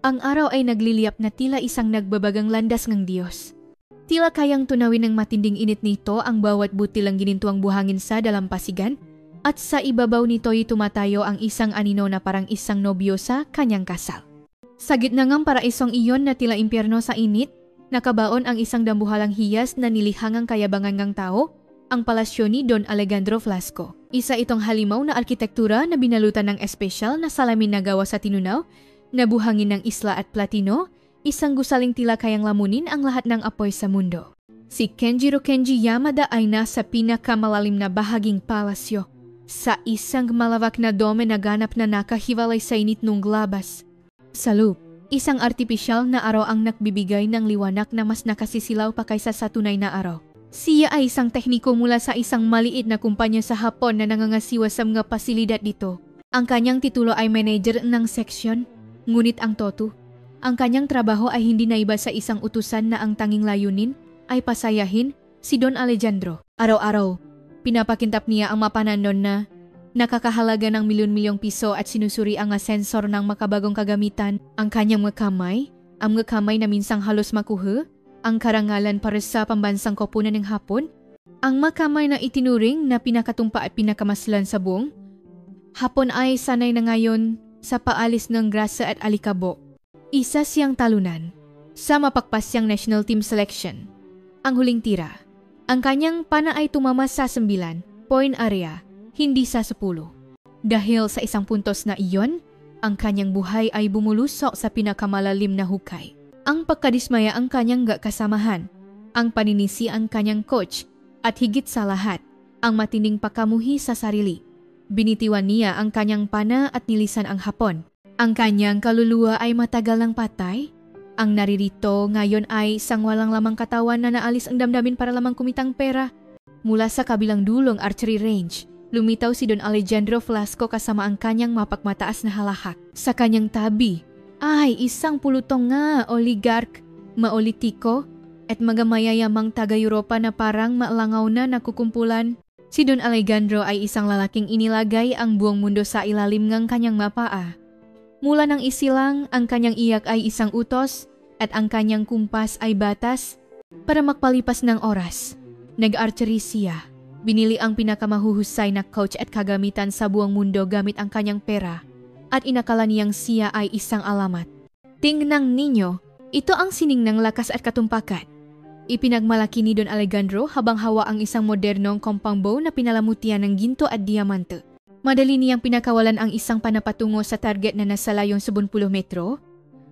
Ang araw ay nagliliyap na tila isang nagbabagang landas ng Diyos. Tila kayang tunawin ng matinding init nito ang bawat butilang ginintuang buhangin sa dalampasigan at sa ibabaw nito'y tumatayo ang isang anino na parang isang nobyo sa kanyang kasal. Sa gitna ng paraisong iyon na tila impyerno sa init, nakabaon ang isang dambuhalang hiyas na nilihangang kayabangan ng tao, ang palasyo ni Don Alejandro Velasco. Isa itong halimaw na arkitektura na binalutan ng espesyal na salamin na gawa sa tinunaw, na buhangin ng isla at platino, isang gusaling tila kayang lamunin ang lahat ng apoy sa mundo. Si Kenjiro Kenji Yamada ay nasa pinakamalalim na bahaging palasyo, sa isang malawak na dome na ganap na nakahiwalay sa init ng labas. Sa loob, isang artipisyal na araw ang nagbibigay ng liwanag na mas nakasisilaw pa kaysa sa tunay na araw. Siya ay isang tekniko mula sa isang maliit na kumpanya sa Hapon na nangangasiwa sa mga pasilidad dito. Ang kanyang titulo ay manager ng seksyon. Ngunit ang ang kanyang trabaho ay hindi naiba sa isang utusan na ang tanging layunin ay pasayahin si Don Alejandro. Araw-araw, pinapakintap niya ang mapananon na nakakahalaga ng milyon-milyong piso at sinusuri ang sensor ng makabagong kagamitan. Ang kanyang mga kamay na minsang halos makuha, ang karangalan para sa pambansang koponan ng Hapon, ang makamay na itinuring na pinakatumpa at pinakamaslan sa buong Hapon ay sanay na ngayon sa paalis ng grasa at alikabok. Isa siyang talunan sa mapagpasyang national team selection. Ang huling tira, ang kanyang pana ay tumama sa 9 point area, hindi sa 10. Dahil sa isang puntos na iyon, ang kanyang buhay ay bumulusok sa pinakamalalim na hukay. Ang pagkadismaya ang kanyang kasamahan, ang paninisi ang kanyang coach, at higit sa lahat, ang matinding pagkamuhi sa sarili. Binitiwan niya ang kanyang pana at nilisan ang Hapon. Ang kanyang kaluluwa ay matagal ng patay. Ang naririto ngayon ay isang walang lamang katawan na naalis ang damdamin para lamang kumitang pera. Mula sa kabilang dulong archery range, lumitaw si Don Alejandro Velasco kasama ang kanyang mapagmataas na halahak. Sa kanyang tabi ay isang pulutong nga oligark, maolitiko, at mga mayayamang taga-Europa na parang maalangaw na nakukumpulan. Si Don Alejandro ay isang lalaking inilagay ang buong mundo sa ilalim ng kanyang mapaa. Mula ng isilang, ang kanyang iyak ay isang utos at ang kanyang kumpas ay batas para magpalipas ng oras. Nag-archery siya. Binili ang pinakamahuhusay na coach at kagamitan sa buong mundo gamit ang kanyang pera at inakala niyang siya ay isang alamat. Tingnan ninyo, ito ang sining ng lakas at katumpakan. Ipinagmalaki ni Don Alejandro habang hawa ang isang modernong compound bow na pinalamutian ng ginto at diamante. Madali niyang pinakawalan ang isang pana patungo sa target na nasa layong 10 metro.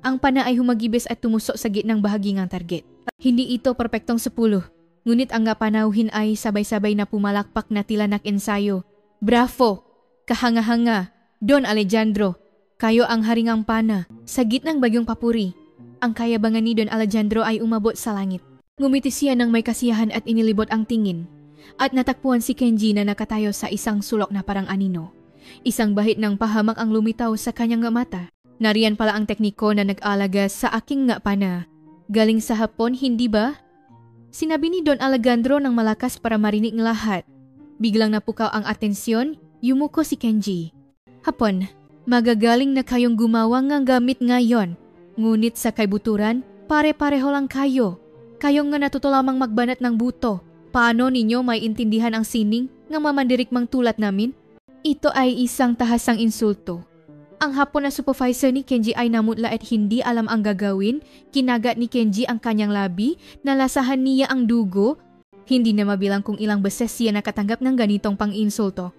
Ang pana ay humagibis at tumusok sa gitnang bahagi ng target. Hindi ito perpektong 10, ngunit ang panauhin ay sabay-sabay na pumalakpak na tila ensayo. Bravo! Kahanga-hanga! Don Alejandro! Kayo ang haringang pana. Sa gitnang bagyong papuri, ang kayabangan ni Don Alejandro ay umabot sa langit. Ngumiti siya ng may kasiyahan at inilibot ang tingin. At natakpuan si Kenji na nakatayo sa isang sulok na parang anino. Isang bahid ng pahamak ang lumitaw sa kanyang mata. Nariyan pala ang tekniko na nag-alaga sa aking pana. Galing sa Hapon, hindi ba? Sinabi ni Don Alejandro ng malakas para marinig ng lahat. Biglang napukaw ang atensyon, yumuko si Kenji. Hapon, magagaling na kayong gumawa ng gamit ngayon. Ngunit sa kaibuturan, pare-pareho lang kayo. Kayong nga natuto lamang magbanat ng buto. Paano ninyo may intindihan ang sining ng mamandirikmang tulad namin? Ito ay isang tahasang insulto. Ang Hapon na supervisor ni Kenji ay namutla at hindi alam ang gagawin. Kinagat ni Kenji ang kanyang labi, nalasahan niya ang dugo. Hindi na mabilang kung ilang beses siya nakatanggap ng ganitong pang-insulto.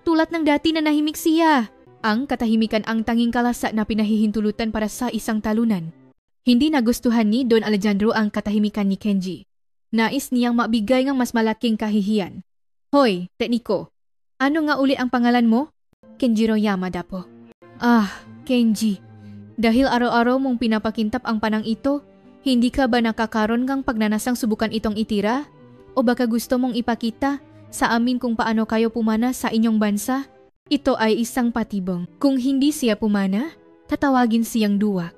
Tulad ng dati na nahimik siya. Ang katahimikan ang tanging kalasa na pinahihintulutan para sa isang talunan. Hindi nagustuhan ni Don Alejandro ang katahimikan ni Kenji. Nais niyang mabigay ng mas malaking kahihiyan. Hoy, tekniko, ano nga uli ang pangalan mo? Kenjiro Yamada po. Kenji, dahil araw-araw mong pinapakintap ang panang ito, hindi ka ba nakakaroon ng pagnanasang subukan itong itira? O baka gusto mong ipakita sa amin kung paano kayo pumana sa inyong bansa? Ito ay isang patibong. Kung hindi siya pumana, tatawagin siyang duwak.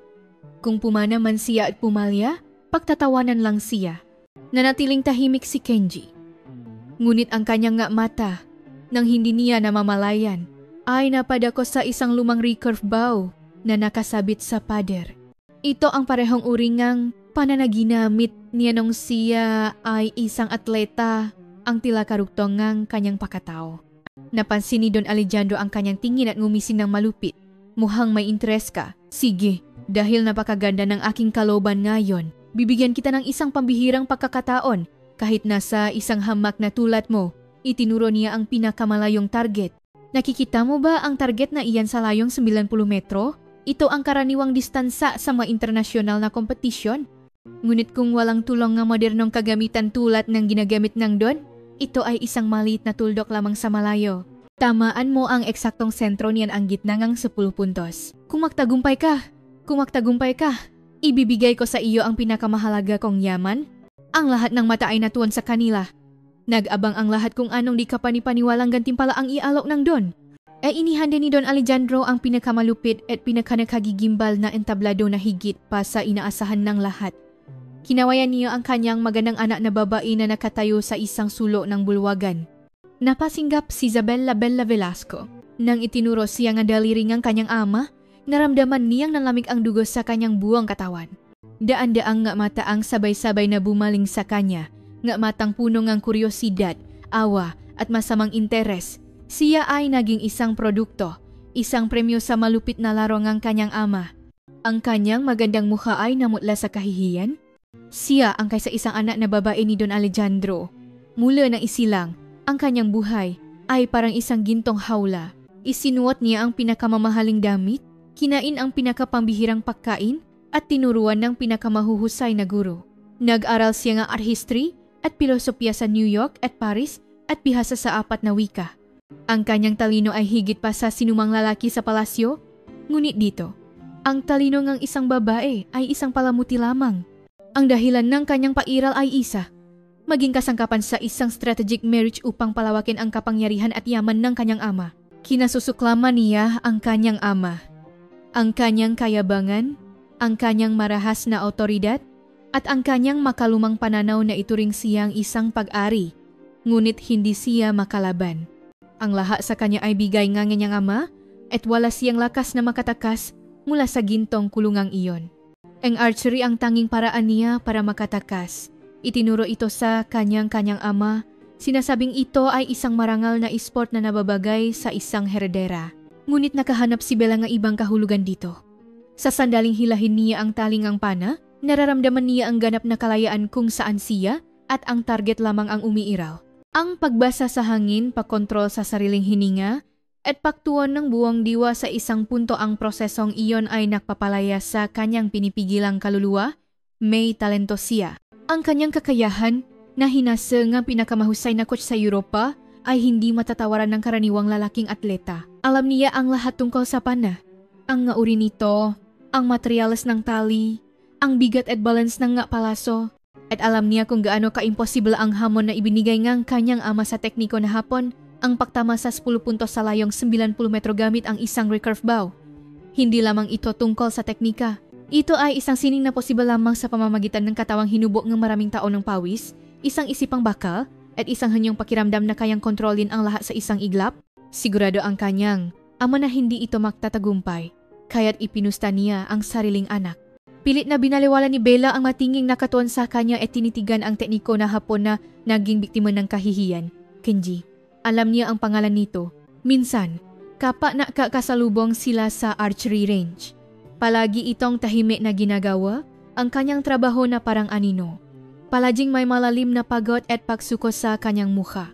Kung pumana man siya at pumalya, pagtatawanan lang siya. Nanatiling tahimik si Kenji. Ngunit ang kanyang mata, nang hindi niya namamalayan, ay napadako sa isang lumang recurve bow na nakasabit sa pader. Ito ang parehong uringang pananaginamit niya nung siya ay isang atleta ang tila karugtong ng kanyang pakatao. Napansin ni Don Alejandro ang kanyang tingin at ngumisin ng malupit. Mukhang may interes ka. Sige, dahil napakaganda ng aking kaloban ngayon, bibigyan kita ng isang pambihirang pagkakataon. Kahit nasa isang hamak na tulad mo, itinuro niya ang pinakamalayong target. Nakikita mo ba ang target na iyan sa layong 90 metro? Ito ang karaniwang distansa sa mga internasyonal na kompetisyon. Ngunit kung walang tulong ng modernong kagamitan tulad ng ginagamit ng Don, ito ay isang maliit na tuldok lamang sa malayo. Tamaan mo ang eksaktong sentro niyan ang gitna ng 10 puntos. Kung magtagumpay ka, ibibigay ko sa iyo ang pinakamahalaga kong yaman. Ang lahat ng mata ay natuon sa kanila. Nag-abang ang lahat kung anong di kapanipaniwalang gantimpala ang ialok ng Don. Inihanda ni Don Alejandro ang pinakamalupit at pinakanakagigimbal na entablado na higit pa sa inaasahan ng lahat. Kinawayan niya ang kanyang magandang anak na babae na nakatayo sa isang sulok ng bulwagan. Napasinggap si Isabella Bella Velasco. Nang itinuro siya nga daliri ng kanyang ama, naramdaman niyang nalamig ang dugo sa kanyang buwang katawan. Daan-daang nga mata ang sabay-sabay na bumaling sa kanya, nga matang puno ng kuryosidad, awa at masamang interes. Siya ay naging isang produkto, isang premyo sa malupit na laro ng kanyang ama. Ang kanyang magandang mukha ay namutla sa kahihiyan. Siya ang kaysa isang anak na babae ni Don Alejandro. Mula ng isilang, ang kanyang buhay ay parang isang gintong hawla. Isinuot niya ang pinakamamahaling damit, kinain ang pinakapambihirang pagkain, at tinuruan ng pinakamahuhusay na guro. Nag-aral siya ng art history at pilosopya sa New York at Paris at bihasa sa 4 na wika. Ang kanyang talino ay higit pa sa sinumang lalaki sa palasyo, ngunit dito, ang talino ng isang babae ay isang palamuti lamang. Ang dahilan ng kanyang pairal ay isa, maging kasangkapan sa isang strategic marriage upang palawakin ang kapangyarihan at yaman ng kanyang ama. Kinasusuklaman niya ang kanyang ama, ang kanyang kayabangan, ang kanyang marahas na otoridad, at ang kanyang makalumang pananaw na ituring siyang isang pag-ari, ngunit hindi siya makalaban. Ang lahat sa kanya ay bigay ng kanyang ama at wala siyang lakas na makatakas mula sa gintong kulungang iyon. Ang archery ang tanging paraan niya para makatakas. Itinuro ito sa kanyang ama. Sinasabing ito ay isang marangal na esport na nababagay sa isang heredera. Ngunit nakahanap si Bella ng ibang kahulugan dito. Sa sandaling hilahin niya ang talingang pana, nararamdaman niya ang ganap na kalayaan kung saan siya at ang target lamang ang umiiraw. Ang pagbasa sa hangin, pagkontrol sa sariling hininga, at pagtuon ng buwang diwa sa isang punto ang prosesong iyon ay nakpapalaya sa kanyang pinipigilang kaluluwa, may talento siya. Ang kanyang kakayahan na hinasa ng pinakamahusay na coach sa Europa ay hindi matatawaran ng karaniwang lalaking atleta. Alam niya ang lahat tungkol sa pana. Ang nga uri nito, ang materyales ng tali, ang bigat at balance ng nga palaso, at alam niya kung gaano ka-imposible ang hamon na ibinigay ng kanyang ama sa tekniko na hapon, ang pagtama sa 10 puntos sa layong 90 metro gamit ang isang recurve bow. Hindi lamang ito tungkol sa teknika. Ito ay isang sining na posible lamang sa pamamagitan ng katawang hinubok ng maraming taon ng pawis, isang isipang bakal, at isang hanyang pakiramdam na kayang kontrolin ang lahat sa isang iglap. Sigurado ang kanyang ama na hindi ito magtatagumpay, kaya't ipinusta niya ang sariling anak. Pilit na binaliwala ni Bella ang matinging nakatuon sa kanya at tinitigan ang tekniko na hapon na naging biktima ng kahihiyan, Kenji. Alam niya ang pangalan nito. Minsan, kapag nakakasalubong sila sa archery range, palagi itong tahimik na ginagawa ang kanyang trabaho na parang anino. Palaging may malalim na pagod at pagsuko sa kanyang mukha.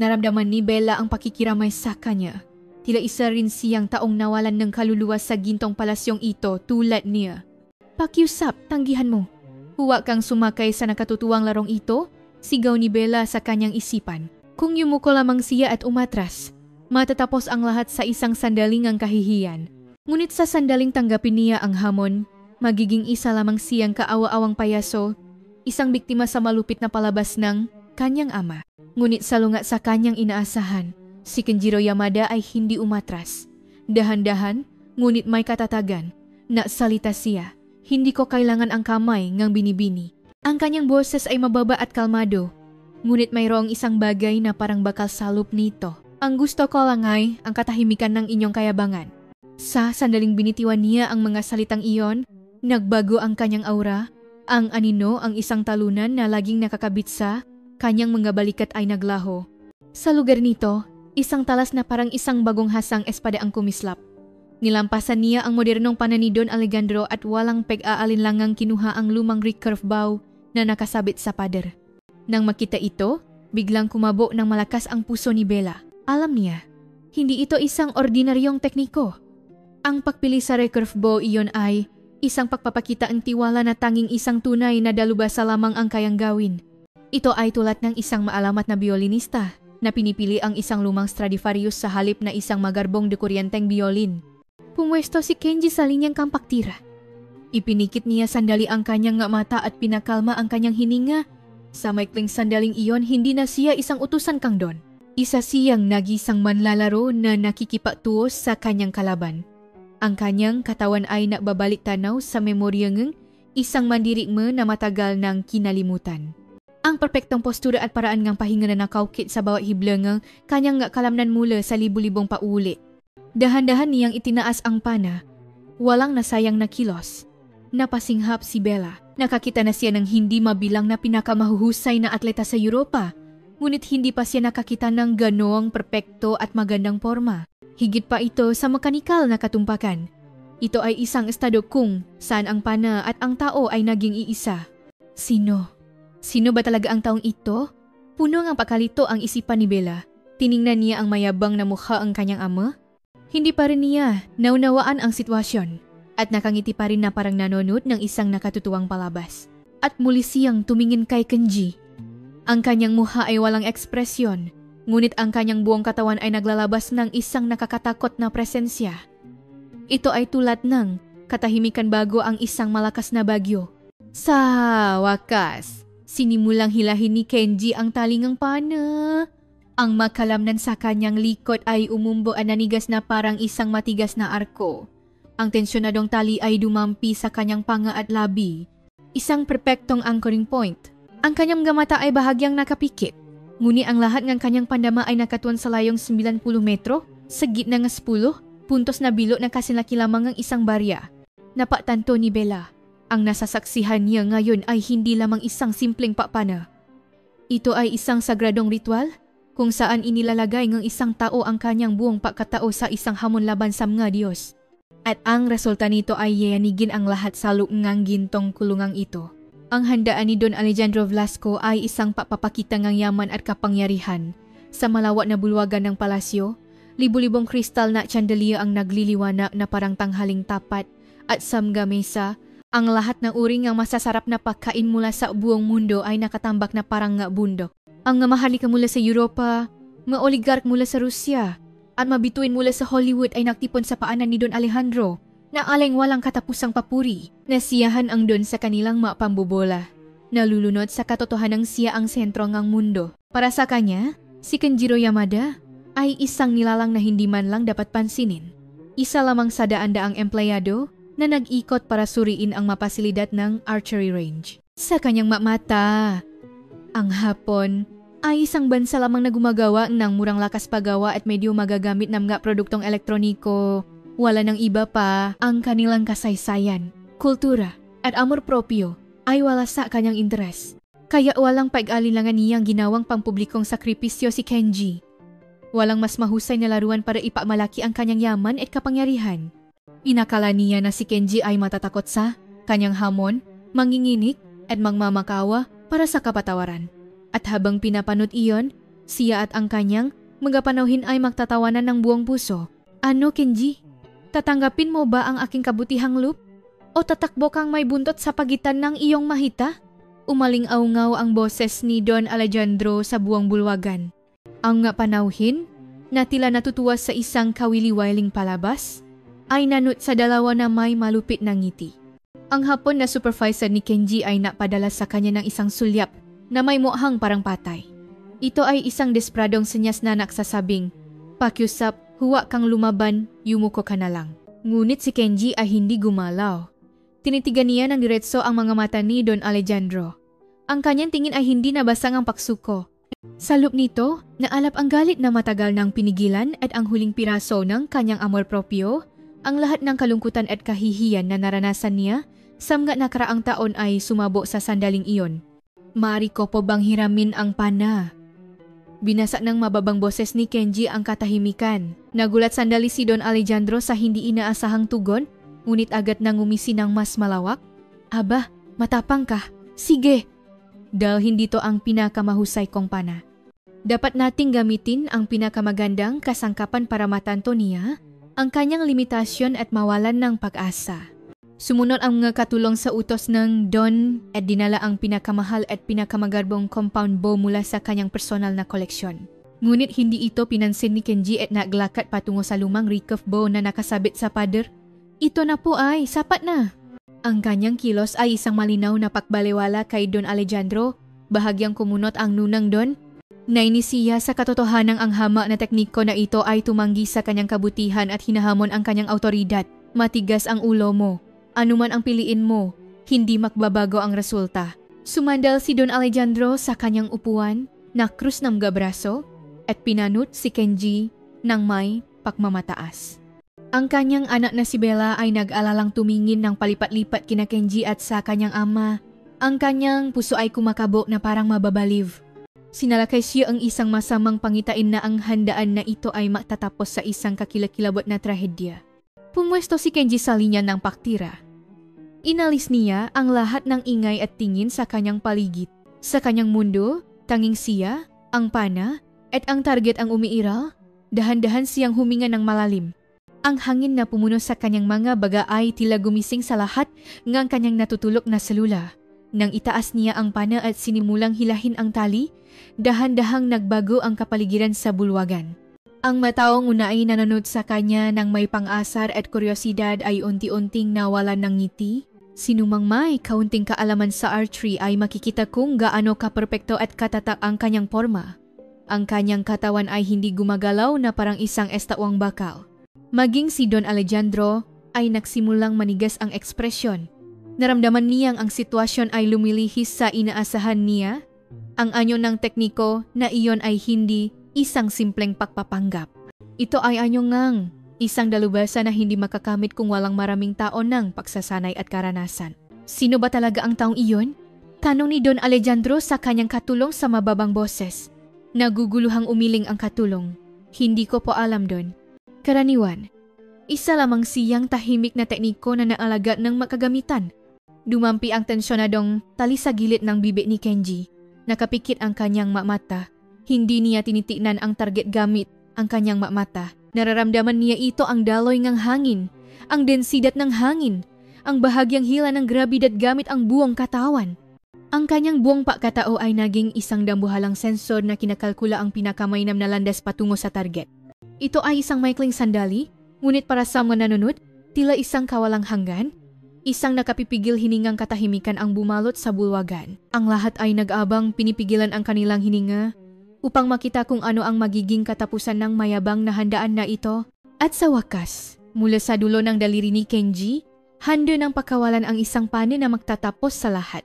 Naramdaman ni Bella ang pakikiramay sa kanya. Tila isa rin siyang taong nawalan ng kaluluwa sa gintong palasyong ito tulad niya. Pakiusap, tanggihan mo. Huwag kang sumakay sa nakatutuwang larong ito, sigaw ni Bella sa kanyang isipan. Kung yumuko lamang siya at umatras, matatapos ang lahat sa isang sandaling ang kahihiyan. Ngunit sa sandaling tanggapin niya ang hamon, magiging isa lamang siyang kaawa-awang payaso, isang biktima sa malupit na palabas ng kanyang ama. Ngunit salungat sa kanyang inaasahan, si Kenjiro Yamada ay hindi umatras. Dahan-dahan, ngunit may katatagan, nasalita siya. Hindi ko kailangan ang kamay ngang binibini. Ang kanyang boses ay mababa at kalmado, ngunit mayroong isang bagay na parang bakal salop nito. Ang gusto ko lang ay ang katahimikan ng inyong kayabangan. Sa sandaling binitiwan niya ang mga salitang iyon, Nagbago ang kanyang aura. Ang anino, ang isang talunan na laging nakakabit sa kanyang mga balikat ay naglaho. Sa lugar nito, isang talas na parang isang bagong hasang espada ang kumislap. Nilampasan niya ang modernong pana ni Don Alejandro at walang pag-aalinlangang kinuha ang lumang recurve bow na nakasabit sa pader. Nang makita ito, biglang kumabo ng malakas ang puso ni Bella. Alam niya, hindi ito isang ordinaryong tekniko. Ang pagpili sa recurve bow iyon ay isang pagpapakita ang tiwala na tanging isang tunay na dalubhasa lamang ang kayang gawin. Ito ay tulad ng isang maalamat na biolinista na pinipili ang isang lumang Stradivarius sa halip na isang magarbong de kuryenteng biolin. Pumwesto si Kenji sa linyang kampaktira. Ipinikit niya sandali ang kanyang mata at pinakalma ang kanyang hininga. Sa maikling sandaling iyon, hindi na siya isang utusan kang Don. Isa siyang nagisang manlalaro na nakikipagtuos sa kanyang kalaban. Ang kanyang katawan ay nagbabalik tanaw sa memorya ng isang mandiri mo na matagal nang kinalimutan. Ang perpektong postura at paraan ng pahinga na nakaukit sa bawat hibla ng kanyang kalamnan mula sa libu-libong paulit. Dahan-dahan niyang itinaas ang pana. Walang nasayang na kilos. Napasinghap si Bella. Nakakita na siya ng hindi mabilang na pinakamahuhusay na atleta sa Europa. Ngunit hindi pa siya nakakita ng ganoong perpekto at magandang forma. Higit pa ito sa mekanikal na katumpakan. Ito ay isang estado kung saan ang pana at ang tao ay naging iisa. Sino? Sino ba talaga ang taong ito? Puno ng pakalito ang isipan ni Bella. Tiningnan niya ang mayabang na mukha ang kanyang ama. Hindi pa rin niya naunawaan ang sitwasyon at nakangiti pa rin na parang nanonood ng isang nakatutuwang palabas. At muli siyang tumingin kay Kenji. Ang kanyang mukha ay walang ekspresyon. Ngunit ang kanyang buong katawan ay naglalabas ng isang nakakatakot na presensya. Ito ay tulad ng katahimikan bago ang isang malakas na bagyo. Sa wakas, sinimulang hilahin ni Kenji ang talingang pana. Ang makalamnan sa kanyang likod ay umumbo at nanigas na parang isang matigas na arko. Ang tensyonadong tali ay dumampi sa kanyang panga at labi. Isang perpektong anchoring point. Ang kanyang gamata ay bahagyang nakapikit. Ngunit ang lahat ng kanyang pandama ay nakatuon sa layong 90 metro, sa gitna ng 10 puntos na bilo na kasilaki lamang ang isang barya. Napatanto ni Bella, ang nasasaksihan niya ngayon ay hindi lamang isang simpleng papana. Ito ay isang sagradong ritual kung saan inilalagay ng isang tao ang kanyang buong pagkatao sa isang hamon laban sa mga Diyos. At ang resulta nito ay yayanigin ang lahat sa luungang gintong kulungang ito. Ang handaan ni Don Alejandro Velasco ay isang papapakita ng yaman at kapangyarihan. Sa malawak na bulwagan ng palasyo, libu-libong kristal na chandelier ang nagliliwanag na parang tanghaling tapat at sa mga mesa, ang lahat ng uri ng masasarap na pagkain mula sa buong mundo ay nakatambak na parang nga bundok. Ang mahalika mula sa Europa, mga oligark mula sa Rusya, at mabituin mula sa Hollywood ay naktipon sa paanan ni Don Alejandro na aling walang katapusang papuri. Nasiyahan ang Don sa kanilang mapambobola. Nalulunod sa katotohanang siya ang sentro ng mundo. Para sa kanya, si Kenjiro Yamada ay isang nilalang na hindi man lang dapat pansinin. Isa lamang sa daan-daang empleyado na nag-ikot para suriin ang mapasilidad ng archery range. Sa kanyang mata, ang Hapon ay isang bansa lamang na gumagawa ng murang lakas paggawa at medyo magagamit ng mga produktong elektroniko. Wala nang iba pa ang kanilang kasaysayan, kultura at amor propio ay wala sa kanyang interes. Kaya walang pag-alinlangan niyang ginawang pampublikong sakripisyo si Kenji. Walang mas mahusay na laruan para ipamalaki ang kanyang yaman at kapangyarihan. Inakala niya na si Kenji ay matatakot sa kanyang hamon, manginginig at magmamakawa para sa kapatawaran. At habang pinapanood iyon, siya at ang kanyang mga panauhin ay magtatawanan ng buong puso. Ano, Kenji? Tatanggapin mo ba ang aking kabutihang loop? O tatakbo kang may buntot sa pagitan ng iyong mahita? Umaling-aungaw ang boses ni Don Alejandro sa buong bulwagan. Ang nga panauhin, na tila natutuwa sa isang kawili-wiling palabas, ay nanut sa dalawa na may malupit na ngiti. Ang Hapon na supervisor ni Kenji ay napadala sa kanya ng isang sulyap na may mukhang parang patay. Ito ay isang despradong senyas na nagsasabing, "Pakiusap, huwag kang lumaban, yumuko ka na lang." Ngunit si Kenji ay hindi gumalaw. Tinitigan niya ng diretso ang mga mata ni Don Alejandro. Ang kanyang tingin ay hindi nabasang ang paksuko. Sa loob nito, naalap ang galit na matagal ng pinigilan at ang huling piraso ng kanyang amor propio, ang lahat ng kalungkutan at kahihiyan na naranasan niya Samnga nakaraang taon ay sumabo sa sandaling iyon. Maaari ko po bang hiramin ang pana? Binasa ng mababang boses ni Kenji ang katahimikan. Nagulat sandali si Don Alejandro sa hindi inaasahang tugon, ngunit agad nang umisi ng mas malawak. Aba, matapang ka. Sige! Dahil hindi to ang pinakamahusay kong pana. Dapat nating gamitin ang pinakamagandang kasangkapan para matanto niya ang kanyang limitasyon at mawalan ng pag-asa. Sumunod ang mga katulong sa utos ng Don at dinala ang pinakamahal at pinakamagarbong compound bow mula sa kanyang personal na koleksyon. Ngunit hindi ito pinansin ni Kenji at naglakat patungo sa lumang recurve bow na nakasabit sa pader. Ito na po ay, sapat na! Ang kanyang kilos ay isang malinaw na pakbalewala kay Don Alejandro, bahagyang kumunot ang nunang Don. Nainis siya sa katotohanang ang hama na tekniko na ito ay tumanggi sa kanyang kabutihan at hinahamon ang kanyang autoridad. Matigas ang ulo mo. Anuman ang piliin mo, hindi magbabago ang resulta. Sumandal si Don Alejandro sa kanyang upuan, nakrus ng braso, at pinanut si Kenji ng may pagmamataas. Ang kanyang anak na si Bella ay nag-alalang tumingin ng palipat-lipat kina Kenji at sa kanyang ama. Ang kanyang puso ay kumakabog na parang mababaliw. Sinalakay siya ang isang masamang pangitain na ang handaan na ito ay matatapos sa isang kakilakilabot na trahedya. Pumwesto si Kenji sa linya ng paktira. Inalis niya ang lahat ng ingay at tingin sa kanyang paligid. Sa kanyang mundo, tanging siya, ang pana, at ang target ang umiiral. Dahan-dahan siyang huminga ng malalim. Ang hangin na pumuno sa kanyang mga baga ay tila gumising sa lahat ng kanyang natutulok na selula. Nang itaas niya ang pana at sinimulang hilahin ang tali, dahan-dahang nagbago ang kapaligiran sa bulwagan. Ang mataong una ay nanonood sa kanya ng may pang-asar at kuryosidad ay unti-unting nawalan ng ngiti. Sinumang may kaunting kaalaman sa archery ay makikita kung gaano kaperpekto at katatak ang kanyang forma. Ang kanyang katawan ay hindi gumagalaw na parang isang estawang bakal. Maging si Don Alejandro ay nagsimulang manigas ang ekspresyon. Naramdaman niyang ang sitwasyon ay lumilihis sa inaasahan niya. Ang anyo ng tekniko na iyon ay hindi isang simpleng pagpapanggap. Ito ay anyo ngang isang dalubhasa na hindi makakamit kung walang maraming taon ng pagsasanay at karanasan. Sino ba talaga ang taong iyon? Tanong ni Don Alejandro sa kanyang katulong sa mababang boses. Naguguluhang umiling ang katulong. Hindi ko po alam, Don. Karaniwan, isa lamang siyang tahimik na tekniko na naalaga ng makagamitan. Dumampi ang tensyonadong tali sa gilid ng bibig ni Kenji. Nakapikit ang kanyang mata. Hindi niya tinitignan ang target gamit ang kanyang mata. Nararamdaman niya ito ang daloy ng hangin, ang densidad ng hangin, ang bahagyang hila ng grabidad gamit ang buong katawan. Ang kanyang buong pagkatao ay naging isang dambuhalang sensor na kinakalkula ang pinakamainam na landas patungo sa target. Ito ay isang maikling sandali, ngunit para sa mga nanonood, tila isang kawalang hanggan, isang nakapipigil hiningang katahimikan ang bumalot sa bulwagan. Ang lahat ay nag-abang pinipigilan ang kanilang hininga upang makita kung ano ang magiging katapusan ng mayabang na handaan na ito. At sa wakas, mula sa dulo ng daliri ni Kenji, handa ng pagkawalan ang isang pane na magtatapos sa lahat.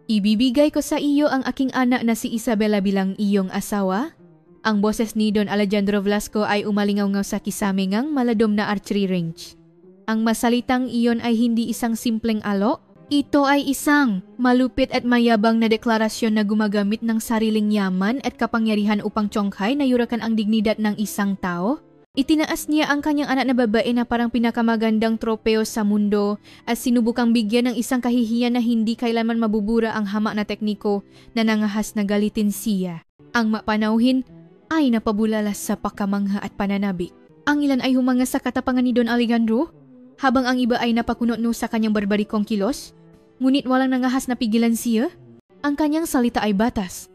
Ibibigay ko sa iyo ang aking anak na si Isabela bilang iyong asawa. Ang boses ni Don Alejandro Velasco ay umalingaw-ngaw sa kisamingang maladom na archery range. Ang masalitang iyon ay hindi isang simpleng alok. Ito ay isang malupit at mayabang na deklarasyon na gumagamit ng sariling yaman at kapangyarihan upang tiyongkay na yurakan ang dignidad ng isang tao. Itinaas niya ang kanyang anak na babae na parang pinakamagandang tropeo sa mundo at sinubukang bigyan ng isang kahihiyan na hindi kailanman mabubura ang hamak na tekniko na nangahas na galitin siya. Ang mapanauhin ay napabulala sa pakamangha at pananabik. Ang ilan ay humanga sa katapangan ni Don Alejandro, habang ang iba ay napakunot-no sa kanyang barbarikong kilos. Ngunit walang nangahas na pigilan siya. Ang kanyang salita ay batas,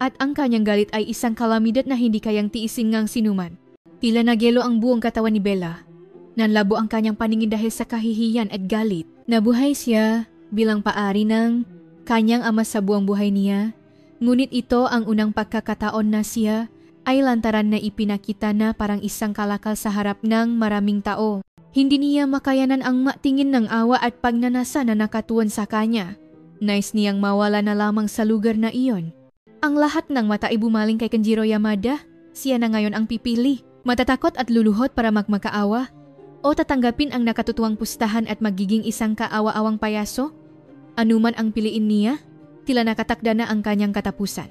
at ang kanyang galit ay isang kalamidad na hindi kayang tiisin ngang sinuman. Tila nagyelo ang buong katawan ni Bella. Nanlabo ang kanyang paningin dahil sa kahihiyan at galit. Nabuhay siya bilang paari ng kanyang ama sa buong buhay niya, ngunit ito ang unang pagkakataon na siya ay lantaran na ipinakita na parang isang kalakal sa harap ng maraming tao. Hindi niya makayanan ang matingin ng awa at pagnanasa na nakatuon sa kanya. Nais niyang mawala na lamang sa lugar na iyon. Ang lahat ng mata ay bumaling kay Kenjiro Yamada. Siya na ngayon ang pipili. Matatakot at luluhod para magmakaawa. O tatanggapin ang nakatutuwang pustahan at magiging isang kaawa-awang payaso? Anuman ang piliin niya, tila nakatakda na ang kanyang katapusan.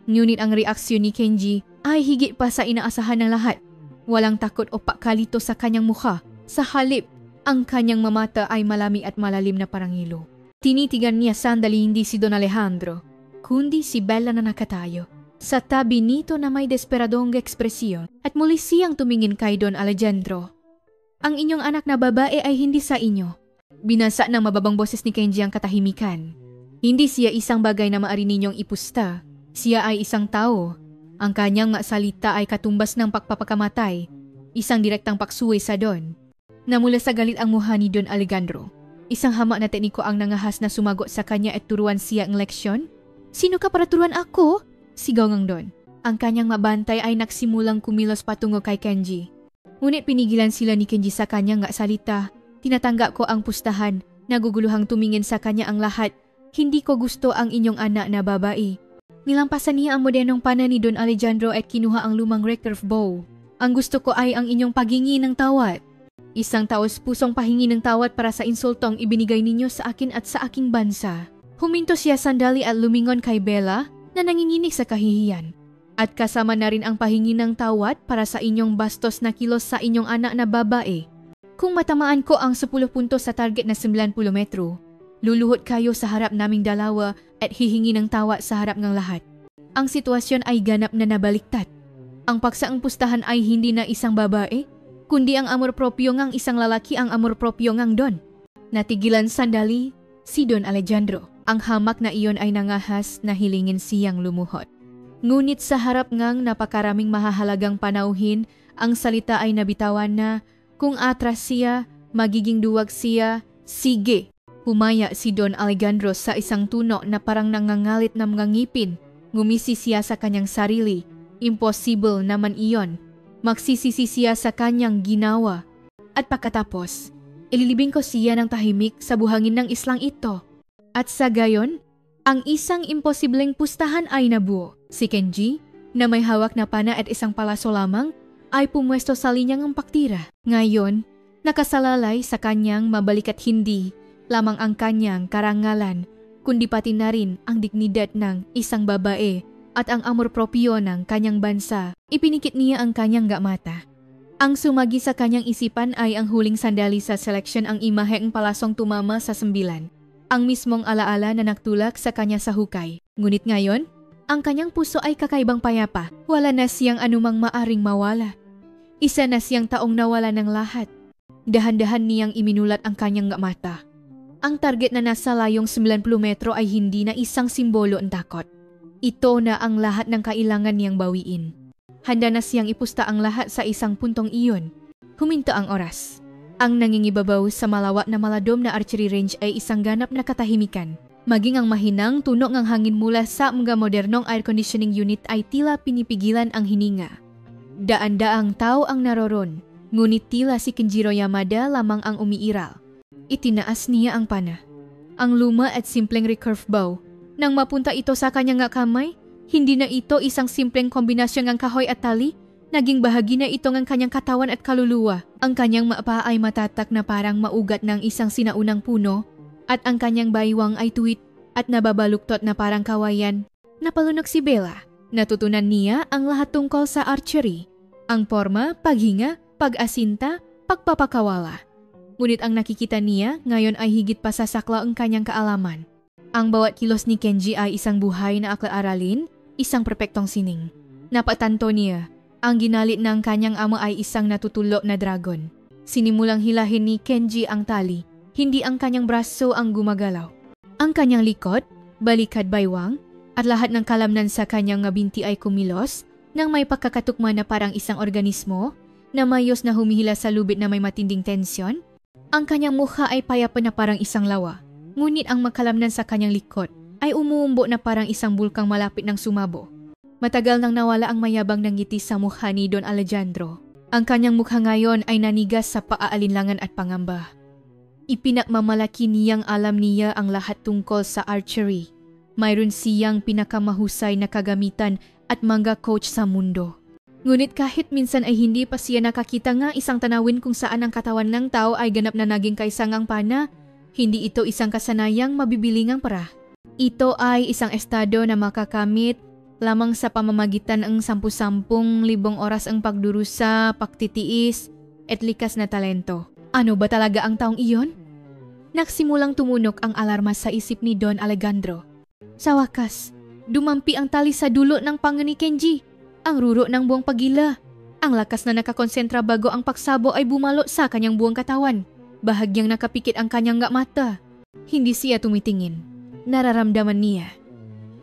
Ngunit ang reaksyon ni Kenji ay higit pa sa inaasahan ng lahat. Walang takot o pakalito sa kanyang mukha. Sa halip, ang kanyang mamata ay malami at malalim na parangilo. Tinitigan niya sandali hindi si Don Alejandro, kundi si Bella na nakatayo. Sa tabi nito na may desperadong ekspresyon at muli siyang tumingin kay Don Alejandro. Ang inyong anak na babae ay hindi sa inyo. Binasa ng mababang boses ni Kenji ang katahimikan. Hindi siya isang bagay na maaari ninyong ipusta. Siya ay isang tao. Ang kanyang salita ay katumbas ng pagpapakamatay. Isang direktang paksuwi sa Don. Namula sa galit ang mukha ni Don Alejandro. Isang hamak na tekniko ang nangahas na sumagot sa kanya at turuan siya ang leksyon. Sino ka para turuan ako? Sigaw ng Don. Ang kanyang mabantay ay nagsimulang kumilos patungo kay Kenji. Ngunit pinigilan sila ni Kenji sa kanyang salita. Tinatanggap ko ang pustahan. Naguguluhang tumingin sa kanya ang lahat. Hindi ko gusto ang inyong anak na babae. Nilampasan niya ang modernong pana ni Don Alejandro at kinuha ang lumang recurve bow. Ang gusto ko ay ang inyong paghingi ng tawad. Isang taos-pusong pahingi ng tawad para sa insultong ibinigay ninyo sa akin at sa aking bansa. Huminto siya sandali at lumingon kay Bella na nanginginig sa kahihiyan. At kasama na rin ang pahingi ng tawad para sa inyong bastos na kilos sa inyong anak na babae. Kung matamaan ko ang 10 puntos sa target na 90 metro, luluhod kayo sa harap naming dalawa at hihingi ng tawad sa harap ng lahat. Ang sitwasyon ay ganap na nabaliktad. Ang paksaang pustahan ay hindi na isang babae, kundi ang amor propio ngang isang lalaki ang amor propio ngang Don. Natigilan sandali si Don Alejandro. Ang hamak na iyon ay nangahas na hilingin siyang lumuhod. Ngunit sa harap ngang napakaraming mahahalagang panauhin, ang salita ay nabitawan na kung atras siya, magiging duwag siya, sige. Humaya si Don Alejandro sa isang tuno na parang nangangalit ng mga ngipin. Ngumisi siya sa kanyang sarili. Impossible naman iyon. Magsisisi siya sa kanyang ginawa. At pagkatapos, ililibing ko siya ng tahimik sa buhangin ng islang ito. At sa gayon, ang isang imposibleng pustahan ay nabuo. Si Kenji, na may hawak na pana at isang palaso lamang, ay pumwesto sa linyang paktira. Ngayon, nakasalalay sa kanyang mabalik at hindi lamang ang kanyang karangalan, kundi pati na rin ang dignidad ng isang babae at ang amor propio ng kanyang bansa. Ipinikit niya ang kanyang mata. Ang sumagi sa kanyang isipan ay ang huling sandali sa seleksyon ang imaheng palasong tumama sa sembilan. Ang mismong alaala na nagtulak sa kanya sa hukay. Ngunit ngayon, ang kanyang puso ay kakaibang payapa. Wala na siyang anumang maaring mawala. Isa na siyang taong nawala ng lahat. Dahan-dahan niyang iminulat ang kanyang mata. Ang target na nasa layong 90 metro ay hindi na isang simbolo ng takot. Ito na ang lahat ng kailangan niyang bawiin. Handa na siyang ipusta ang lahat sa isang puntong iyon. Huminto ang oras. Ang nangingibabaw sa malawak na maladom na archery range ay isang ganap na katahimikan. Maging ang mahinang tunog ng hangin mula sa mga modernong air conditioning unit ay tila pinipigilan ang hininga. Daan-daang tao ang naroron, ngunit tila si Kenjiro Yamada lamang ang umiiral. Itinaas niya ang pana. Ang luma at simpleng recurve bow. Nang mapunta ito sa kanyang kamay, hindi na ito isang simpleng kombinasyon ng kahoy at tali. Naging bahagi na ito ng kanyang katawan at kaluluwa. Ang kanyang mapa ay matatak na parang maugat ng isang sinaunang puno at ang kanyang baywang ay tuwid at nababaluktot na parang kawayan. Napalunok si Bella. Natutunan niya ang lahat tungkol sa archery. Ang forma, paghinga, pag-asinta, pagpapakawala. Ngunit ang nakikita niya ngayon ay higit pa sa saklaw ang kanyang kaalaman. Ang bawat kilos ni Kenji ay isang buhay na akla-aralin, isang perpektong sining. Napatanto niya, ang ginalit ng kanyang amo ay isang natutulo na dragon. Sinimulang hilahin ni Kenji ang tali, hindi ang kanyang braso ang gumagalaw. Ang kanyang likod, balikad baywang, at lahat ng kalamnan sa kanyang binti ay kumilos nang may pagkakatukma na parang isang organismo na mayos na humihila sa lubid na may matinding tensyon. Ang kanyang mukha ay payapa na parang isang lawa. Ngunit ang makalamnan sa kanyang likod ay umuumbo na parang isang bulkang malapit ng sumabo. Matagal nang nawala ang mayabang ng ngiti sa mukha ni Don Alejandro. Ang kanyang mukha ngayon ay nanigas sa paaalinlangan at pangamba. Ipinagmamalaki niyang alam niya ang lahat tungkol sa archery. Mayroon siyang pinakamahusay na kagamitan at mga coach sa mundo. Ngunit kahit minsan ay hindi pa siya nakakita nga isang tanawin kung saan ang katawan ng tao ay ganap na naging kaisangang pana, hindi ito isang kasanayang mabibilingang para. Ito ay isang estado na makakamit lamang sa pamamagitan ng 10,000 oras ang pagdurusa, pagtitiis, at likas na talento. Ano ba talaga ang taong iyon? Nagsimulang tumunok ang alarma sa isip ni Don Alejandro. Sa wakas, dumampi ang tali sa dulo ng panga ni Kenji. Ang ruro ng buwang pagila. Ang lakas na nakakonsentra bago ang pagsabo ay bumalo sa kanyang buwang katawan. Bahagyang nakapikit ang kanyang mata. Hindi siya tumitingin. Nararamdaman niya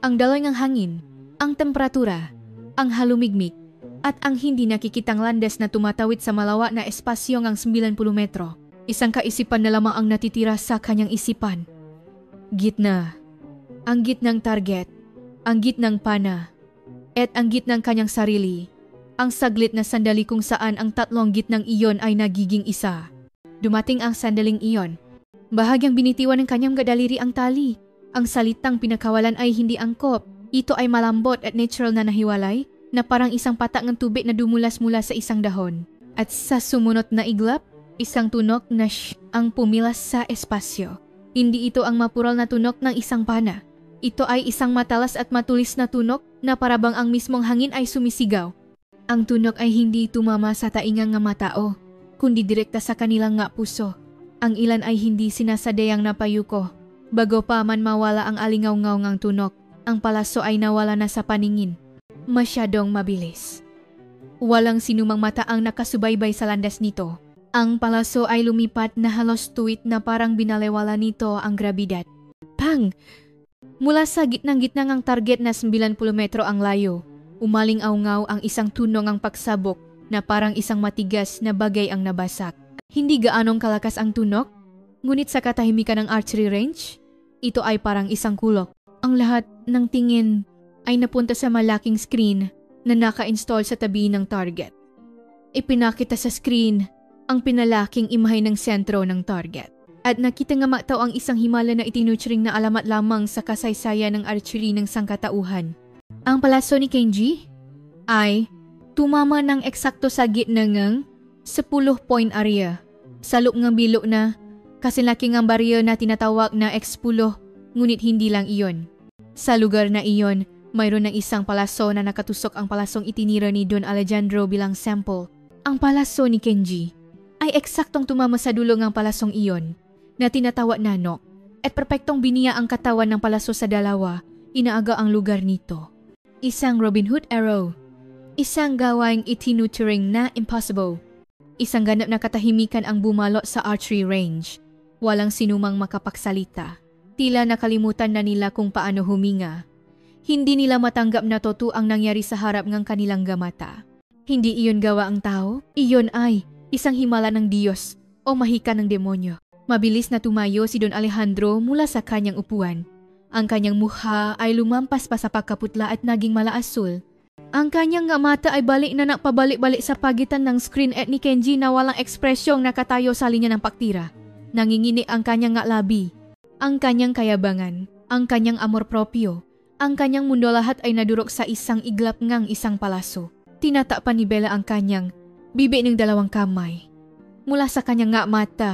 ang daloy ng hangin, ang temperatura, ang halumigmig, at ang hindi nakikitang landas na tumatawid sa malawak na espasyo ng 90 metro. Isang kaisipan na lamang ang natitira sa kanyang isipan. Gitna. Ang gitnang target. Ang gitnang pana. At ang gitnang kanyang sarili. Ang saglit na sandali kung saan ang tatlong gitnang iyon ay nagiging isa. Dumating ang sandaling iyon. Bahagyang binitiwan ng kanyang gadaliri ang tali. Ang salitang pinakawalan ay hindi angkop. Ito ay malambot at natural na nahiwalay na parang isang patak ng tubig na dumulas mula sa isang dahon. At sa sumunod na iglap, isang tunok na ang pumilas sa espasyo. Hindi ito ang mapural na tunok ng isang pana. Ito ay isang matalas at matulis na tunok na parabang ang mismong hangin ay sumisigaw. Ang tunok ay hindi tumama sa taingang nga matao, kundi direkta sa kanilang nga puso. Ang ilan ay hindi sinasadyang napayuko. Bago pa man mawala ang alingaw-ngaw ng tunok, ang palaso ay nawala na sa paningin. Masyadong mabilis. Walang sinumang mata ang nakasubaybay sa landas nito. Ang palaso ay lumipat na halos tuwid na parang binalewala nito ang grabidad. Pang! Mula sa gitnang-gitnang ang target na 90 metro ang layo, umaling-awngaw ang isang tunong ang pagsabok na parang isang matigas na bagay ang nabasak. Hindi gaanong kalakas ang tunok, ngunit sa katahimikan ng archery range, ito ay parang isang kulok. Ang lahat ng tingin ay napunta sa malaking screen na naka-install sa tabi ng target. Ipinakita sa screen ang pinalaking imahe ng sentro ng target. At nakita nga matao ang isang himala na itinutring na alamat lamang sa kasaysayan ng archery ng sangkatauhan. Ang palaso ni Kenji ay tumama ng eksakto sa gitna ng 10-point area. Sa loob ng bilog na kasilaki ng baryo na tinatawag na X10, ngunit hindi lang iyon. Sa lugar na iyon, mayroon ng isang palaso na nakatusok ang palasong itinira ni Don Alejandro bilang sample. Ang palaso ni Kenji ay eksaktong tumama sa dulo ng palasong iyon na tinatawag na Nok, at perpektong biniya ang katawan ng palaso sa dalawa, inaaga ang lugar nito. Isang Robin Hood arrow, isang gawaing itinuturing na impossible, isang ganap na katahimikan ang bumalo sa archery range. Walang sinumang makapagsalita. Tila nakalimutan na nila kung paano huminga. Hindi nila matanggap na totoo ang nangyari sa harap ng kanilang gamata. Hindi iyon gawa ang tao, iyon ay isang himala ng Diyos o mahika ng demonyo. Mabilis na tumayo si Don Alejandro mula sa kanyang upuan. Ang kanyang mukha ay lumampas pa sa pagkaputla at naging malaasul. Ang kanyang nga mata ay balik na napabalik-balik sa pagitan ng screen at ni Kenji na walang ekspresyong nakatayo sa linya ng paktira. Nangingini ang kanyang nga labi, ang kanyang kayabangan, ang kanyang amor propio, ang kanyang mundo lahat ay nadurok sa isang iglap ngang isang palaso. Tinatakpan ni Bella ang kanyang bibig ng dalawang kamay. Mula sa kanyang nga mata,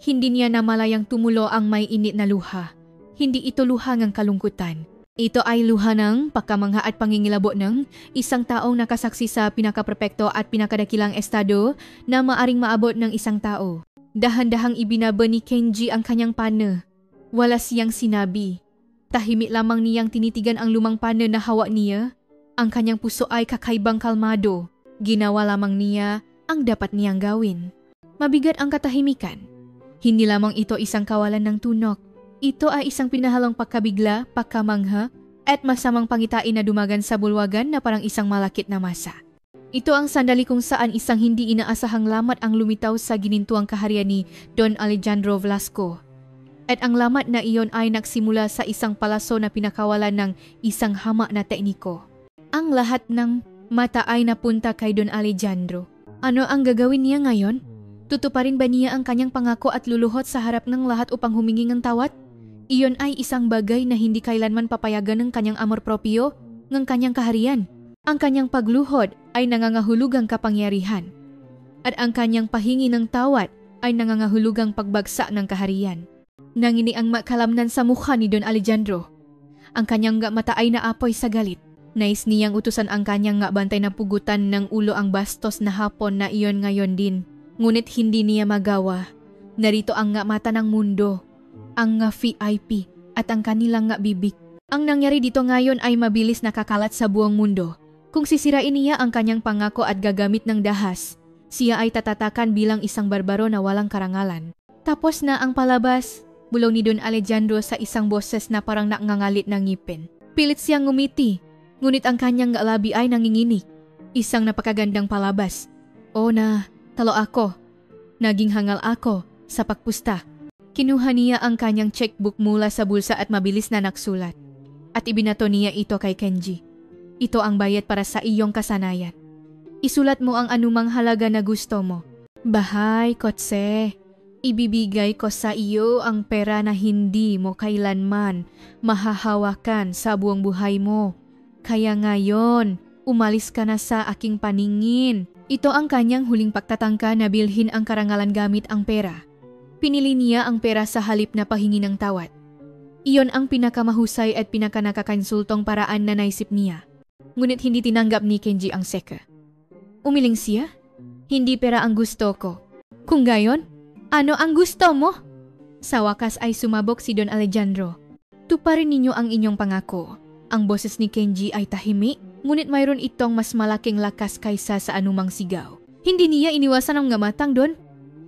hindi niya namalayang tumulo ang may init na luha. Hindi ito luha ng kalungkutan. Ito ay luha ng pagkamangha at pangingilabot ng isang taong nakasaksi sa pinakaperpekto at pinakadakilang estado na maaring maabot ng isang tao. Dahan-dahang ibinaba ni Kenji ang kanyang pana. Wala siyang sinabi. Tahimik lamang niyang tinitigan ang lumang pana na hawak niya. Ang kanyang puso ay kakaibang kalmado. Ginawa lamang niya ang dapat niyang gawin. Mabigat ang katahimikan. Hindi lamang ito isang kawalan ng tunok. Ito ay isang pinahalong pagkabigla, pagkamangha, at masamang pangitain na dumagan sa bulwagan na parang isang malakit na masa. Ito ang sandali kung saan isang hindi inaasahang lamat ang lumitaw sa ginintuang kaharian ni Don Alejandro Velasco. At ang lamat na iyon ay nagsimula sa isang palaso na pinakawalan ng isang hamak na tekniko. Ang lahat ng mata ay napunta kay Don Alejandro. Ano ang gagawin niya ngayon? Tutuparin ba niya ang kanyang pangako at luluhot sa harap ng lahat upang humingi ng tawad? Iyon ay isang bagay na hindi kailanman papayagan ng kanyang amor propio, ng kanyang kaharian. Ang kanyang pagluhod ay nangangahulugang kapangyarihan at ang kanyang pahingi ng tawad ay nangangahulugang pagbagsak ng kaharian. Nangini ang makalamnan sa mukha ni Don Alejandro. Ang kanyang mata ay naapoy sa galit. Nais niyang utusan ang kanyang bantay na pugutan ng ulo ang bastos na hapon na iyon ngayon din. Ngunit hindi niya magawa. Narito ang mata ng mundo, ang VIP at ang kanilang bibig. Ang nangyari dito ngayon ay mabilis nakakalat sa buong mundo. Kung sisirain niya ang kanyang pangako at gagamit ng dahas, siya ay tatatakan bilang isang barbaro na walang karangalan. Tapos na ang palabas, bulong ni Don Alejandro sa isang boses na parang nangangalit ng ngipin. Pilit siyang ngumiti, ngunit ang kanyang labi ay nanginginig. Isang napakagandang palabas. O na, talo ako. Naging hangal ako sa pagpusta. Kinuha niya ang kanyang checkbook mula sa bulsa at mabilis na naksulat. At ibinato niya ito kay Kenji. Ito ang bayad para sa iyong kasanayan. Isulat mo ang anumang halaga na gusto mo. Bahay, kotse. Ibibigay ko sa iyo ang pera na hindi mo kailanman mahahawakan sa buong buhay mo. Kaya ngayon, umalis ka na sa aking paningin. Ito ang kanyang huling pagtatangka na bilhin ang karangalan gamit ang pera. Pinili niya ang pera sa halip na pahingi ng tawad. Iyon ang pinakamahusay at pinakanakakonsultong paraan na naisip niya. Ngunit hindi tinanggap ni Kenji ang seka. Umiling siya? Hindi pera ang gusto ko. Kung gayon, ano ang gusto mo? Sa wakas ay sumabog si Don Alejandro. Tuparin ninyo ang inyong pangako. Ang boses ni Kenji ay tahimik, ngunit mayroon itong mas malaking lakas kaysa sa anumang sigaw. Hindi niya iniwasan ang ngamatang Don.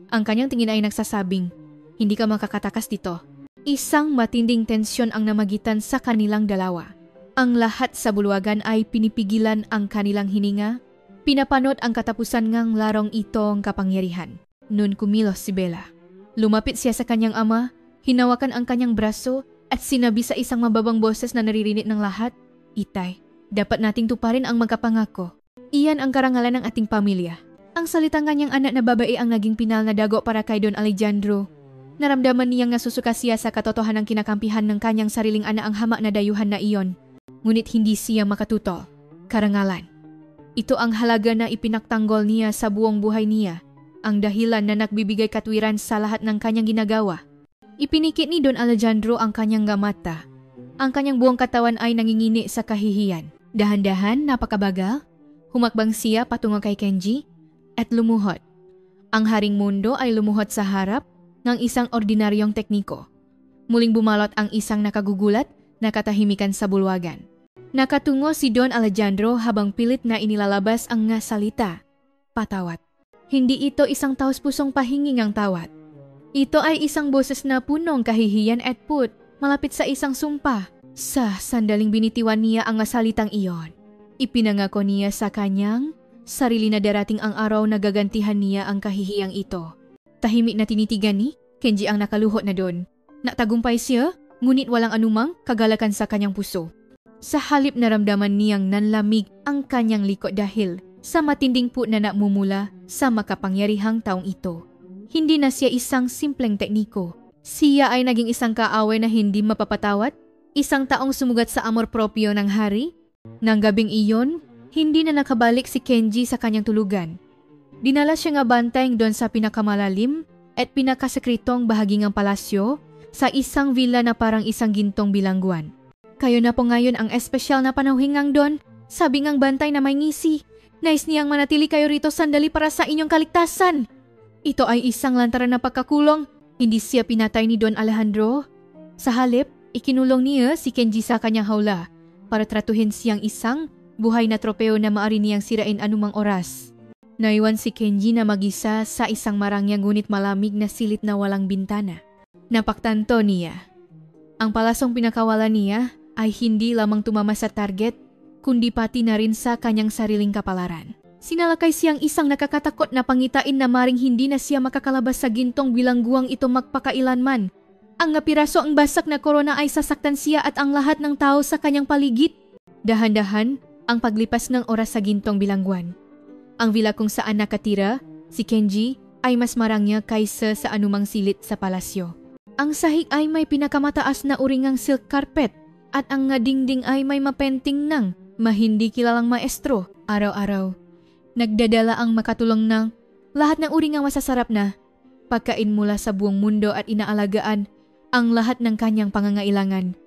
Ang kanyang tingin ay nagsasabing, hindi ka makakatakas dito. Isang matinding tensyon ang namagitan sa kanilang dalawa. Ang lahat sa bulwagan ay pinipigilan ang kanilang hininga. Pinapanot ang katapusan ngang larong itong kapangyarihan. Noon kumilos si Bella. Lumapit siya sa kanyang ama, hinawakan ang kanyang braso at sinabi sa isang mababang boses na naririnig ng lahat, Itay, dapat nating tuparin ang magkapangako. Iyan ang karangalan ng ating pamilya. Ang salitang kanyang anak na babae ang naging pinal na dago para kay Don Alejandro. Naramdaman niyang nasusuka siya sa katotohanan ng kinakampihan ng kanyang sariling anak ang hamak na dayuhan na iyon. Ngunit hindi siya makatutol. Karangalan. Ito ang halaga na ipinaktanggol niya sa buong buhay niya. Ang dahilan na nagbibigay katwiran sa lahat ng kanyang ginagawa. Ipinikit ni Don Alejandro ang kanyang mata. Ang kanyang buong katawan ay nangingini sa kahihiyan. Dahan-dahan, napakabagal, humakbang siya patungo kay Kenji at lumuhod. Ang haring mundo ay lumuhod sa harap ng isang ordinaryong tekniko. Muling bumalot ang isang nakagugulat na katahimikan sa bulwagan. Nakatungo si Don Alejandro habang pilit na inilalabas ang nga salita. Patawad. Hindi ito isang taos-pusong pahinging ang tawad. Ito ay isang boses na punong kahihiyan at put, malapit sa isang sumpa. Sa sandaling binitiwan niya ang salitang iyon. Ipinangako niya sa kanyang sarili na darating ang araw na gagantihan niya ang kahihiyang ito. Tahimik na tinitigan ni Kenji ang nakaluhot na doon. Natagumpay siya, ngunit walang anumang kagalakan sa kanyang puso. Sa halip naramdaman niyang nanlamig ang kanyang likod dahil sa matinding put na namumula sa makapangyarihang taong ito. Hindi na siya isang simpleng tekniko. Siya ay naging isang kaaway na hindi mapapatawad, isang taong sumugat sa amor propio ng hari. Nang gabing iyon, hindi na nakabalik si Kenji sa kanyang tulugan. Dinala siya nga bantayng doon sa pinakamalalim at pinakasekretong bahagi ng palasyo sa isang villa na parang isang gintong bilangguan. Kayo na po ngayon ang espesyal na panauhingang doon, sabi ngang bantay na may ngisi. Nais niyang manatili kayo rito sandali para sa inyong kaligtasan. Ito ay isang lantaran na pagkakulong, hindi siya pinatay ni Don Alejandro. Sa halip, ikinulong niya si Kenji sa kanyang hawla para tratuhin siyang isang buhay na tropeo na maaari niyang sirain anumang oras. Naiwan si Kenji na mag-isa sa isang marangyang ngunit malamig na silid na walang bintana. Napaktanto niya. Ang palasong pinakawalan niya ay hindi lamang tumama sa target, kundi pati na rin sa kanyang sariling kapalaran. Sinalakay siyang isang nakakatakot na pangitain na maring hindi na siya makakalabas sa gintong bilangguang ito magpakailanman. Ang piraso ang basak na korona ay sasaktan siya at ang lahat ng tao sa kanyang paligid. Dahan-dahan ang paglipas ng oras sa gintong bilangguan. Ang villa kung saan nakatira, si Kenji, ay mas marangya kaysa sa anumang silit sa palasyo. Ang sahig ay may pinakamataas na uringang silk carpet at ang nga dingding ay may mapenting ng mahindi kilalang maestro. Araw-araw, Nagdadala ang makatulong ng lahat ng uri ng masasarap na pagkain mula sa buong mundo at inaalagaan ang lahat ng kanyang pangangailangan.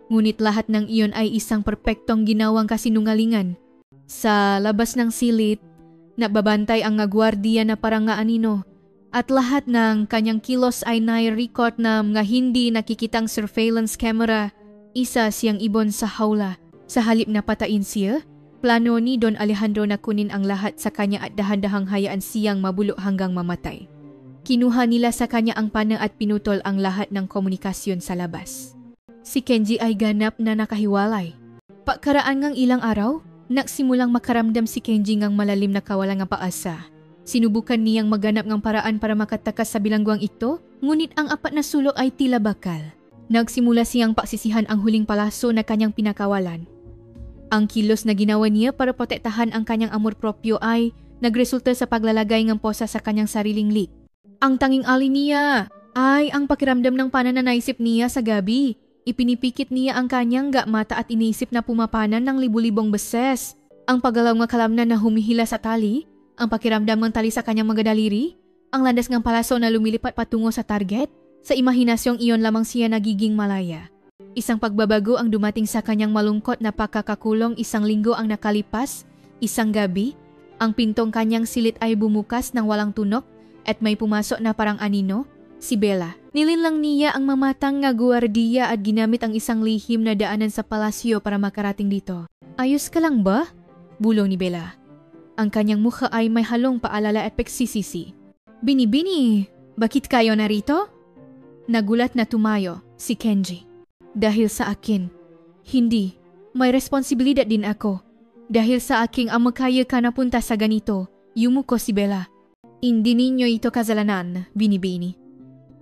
Ngunit lahat ng iyon ay isang perpektong ginawang kasinungalingan. Sa labas ng silid, nababantay ang gwardiya na parang nga anino at lahat ng kanyang kilos ay nai-record na mga hindi nakikitang surveillance camera. Isa siyang ibon sa hawla. Sa halip na patain siya, plano ni Don Alejandro na kunin ang lahat sa kanya at dahan-dahang hayaan siyang mabulo hanggang mamatay. Kinuha nila sa kanya ang pana at pinutol ang lahat ng komunikasyon sa labas. Si Kenji ay ganap na nakahiwalay. Pagkaraan ngang ilang araw, nagsimulang makaramdam si Kenji ngang malalim na kawalang paasa. Sinubukan niyang maganap ng paraan para makatakas sa bilangguang ito, ngunit ang apat na sulok ay tila bakal. Nagsimula siyang pagsisihan ang huling palaso na kanyang pinakawalan. Ang kilos na ginawa niya para protektahan ang kanyang amor propyo ay nagresulta sa paglalagay ng posa sa kanyang sariling lik. Ang tanging alin niya ay ang pakiramdam ng panananaisip niya sa gabi. Ipinipikit niya ang kanyang mata at iniisip na pumapanan ng libu-libong beses. Ang paggalaw ng kalamnan na humihila sa tali, ang pakiramdam ng tali sa kanyang mga daliri, ang landas ng palaso na lumilipat patungo sa target, sa imahinasyong iyon lamang siya nagiging malaya. Isang pagbabago ang dumating sa kanyang malungkot na pagkakakulong. Isang linggo ang nakalipas, isang gabi, ang pintong kanyang silid ay bumukas ng walang tunok at may pumasok na parang anino, si Bella. Nilinlang niya ang mamatang nga guwardiya at ginamit ang isang lihim na daanan sa palasyo para makarating dito. Ayos ka lang ba? Bulong ni Bella. Ang kanyang mukha ay may halong paalala at pagsisisi. Bini, bakit kayo narito? Nagulat na tumayo si Kenji. Dahil sa akin, hindi, may responsibilidad din ako. Dahil sa aking ang makaya ka napunta sa ganito, yumuko si Bella. Hindi ninyo ito kasalanan, Bini.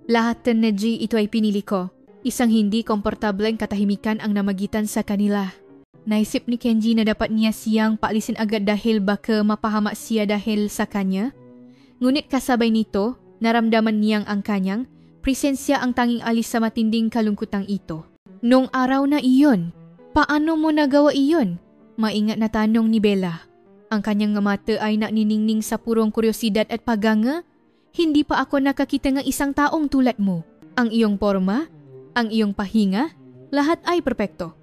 Lahat ng Neji ito ay pinili ko. Isang hindi komportableng katahimikan ang namagitan sa kanila. Naisip ni Kenji na dapat niya siyang paalisin agad dahil baka mapahama siya dahil sa kanya. Ngunit kasabay nito, naramdaman niyang ang kanyang presensya ang tanging alis sa matinding kalungkutang ito. Nung araw na iyon, paano mo nagawa iyon? Maingat na tanong ni Bella. Ang kanyang mata ay naniningning sa purong kuryosidad at paganga. Hindi pa ako nakakita ng isang taong tulad mo. Ang iyong forma, ang iyong pahinga, lahat ay perpekto.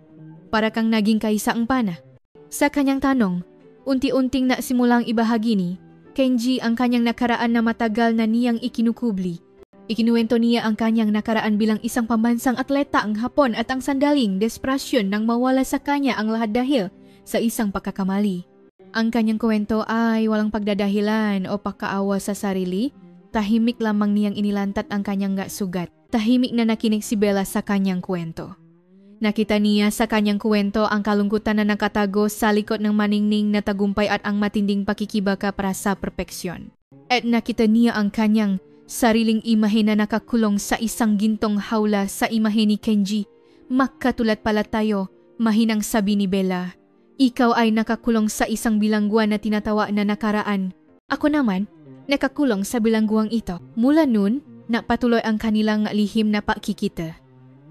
Para kang naging kaisaang pana. Sa kanyang tanong, unti-unting nasimulang ibahagi ni Kenji ang kanyang nakaraan na matagal na niyang ikinukubli. Ikinuwento niya ang kanyang nakaraan bilang isang pambansang atleta ang Hapon at ang sandaling desperasyon nang mawala sa kanya ang lahat dahil sa isang pagkakamali. Ang kanyang kwento ay walang pagdadahilan o pagkaawa sa sarili. Tahimik lamang niyang inilantat ang kanyang sugat. Tahimik na nakinig si Bella sa kanyang kwento. Nakita niya sa kanyang kwento ang kalungkutan na nakatago sa likod ng maningning na tagumpay at ang matinding pakikibaka para sa perpeksyon. At nakita niya ang kanyang sariling imahe na nakakulong sa isang gintong hawla sa imahe ni Kenji. Makatulad pala tayo, mahinang sabi ni Bella. Ikaw ay nakakulong sa isang bilangguan na tinatawa na nakaraan. Ako naman, nakakulong sa bilangguang ito. Mula nun, napatuloy ang kanilang lihim na pakikita.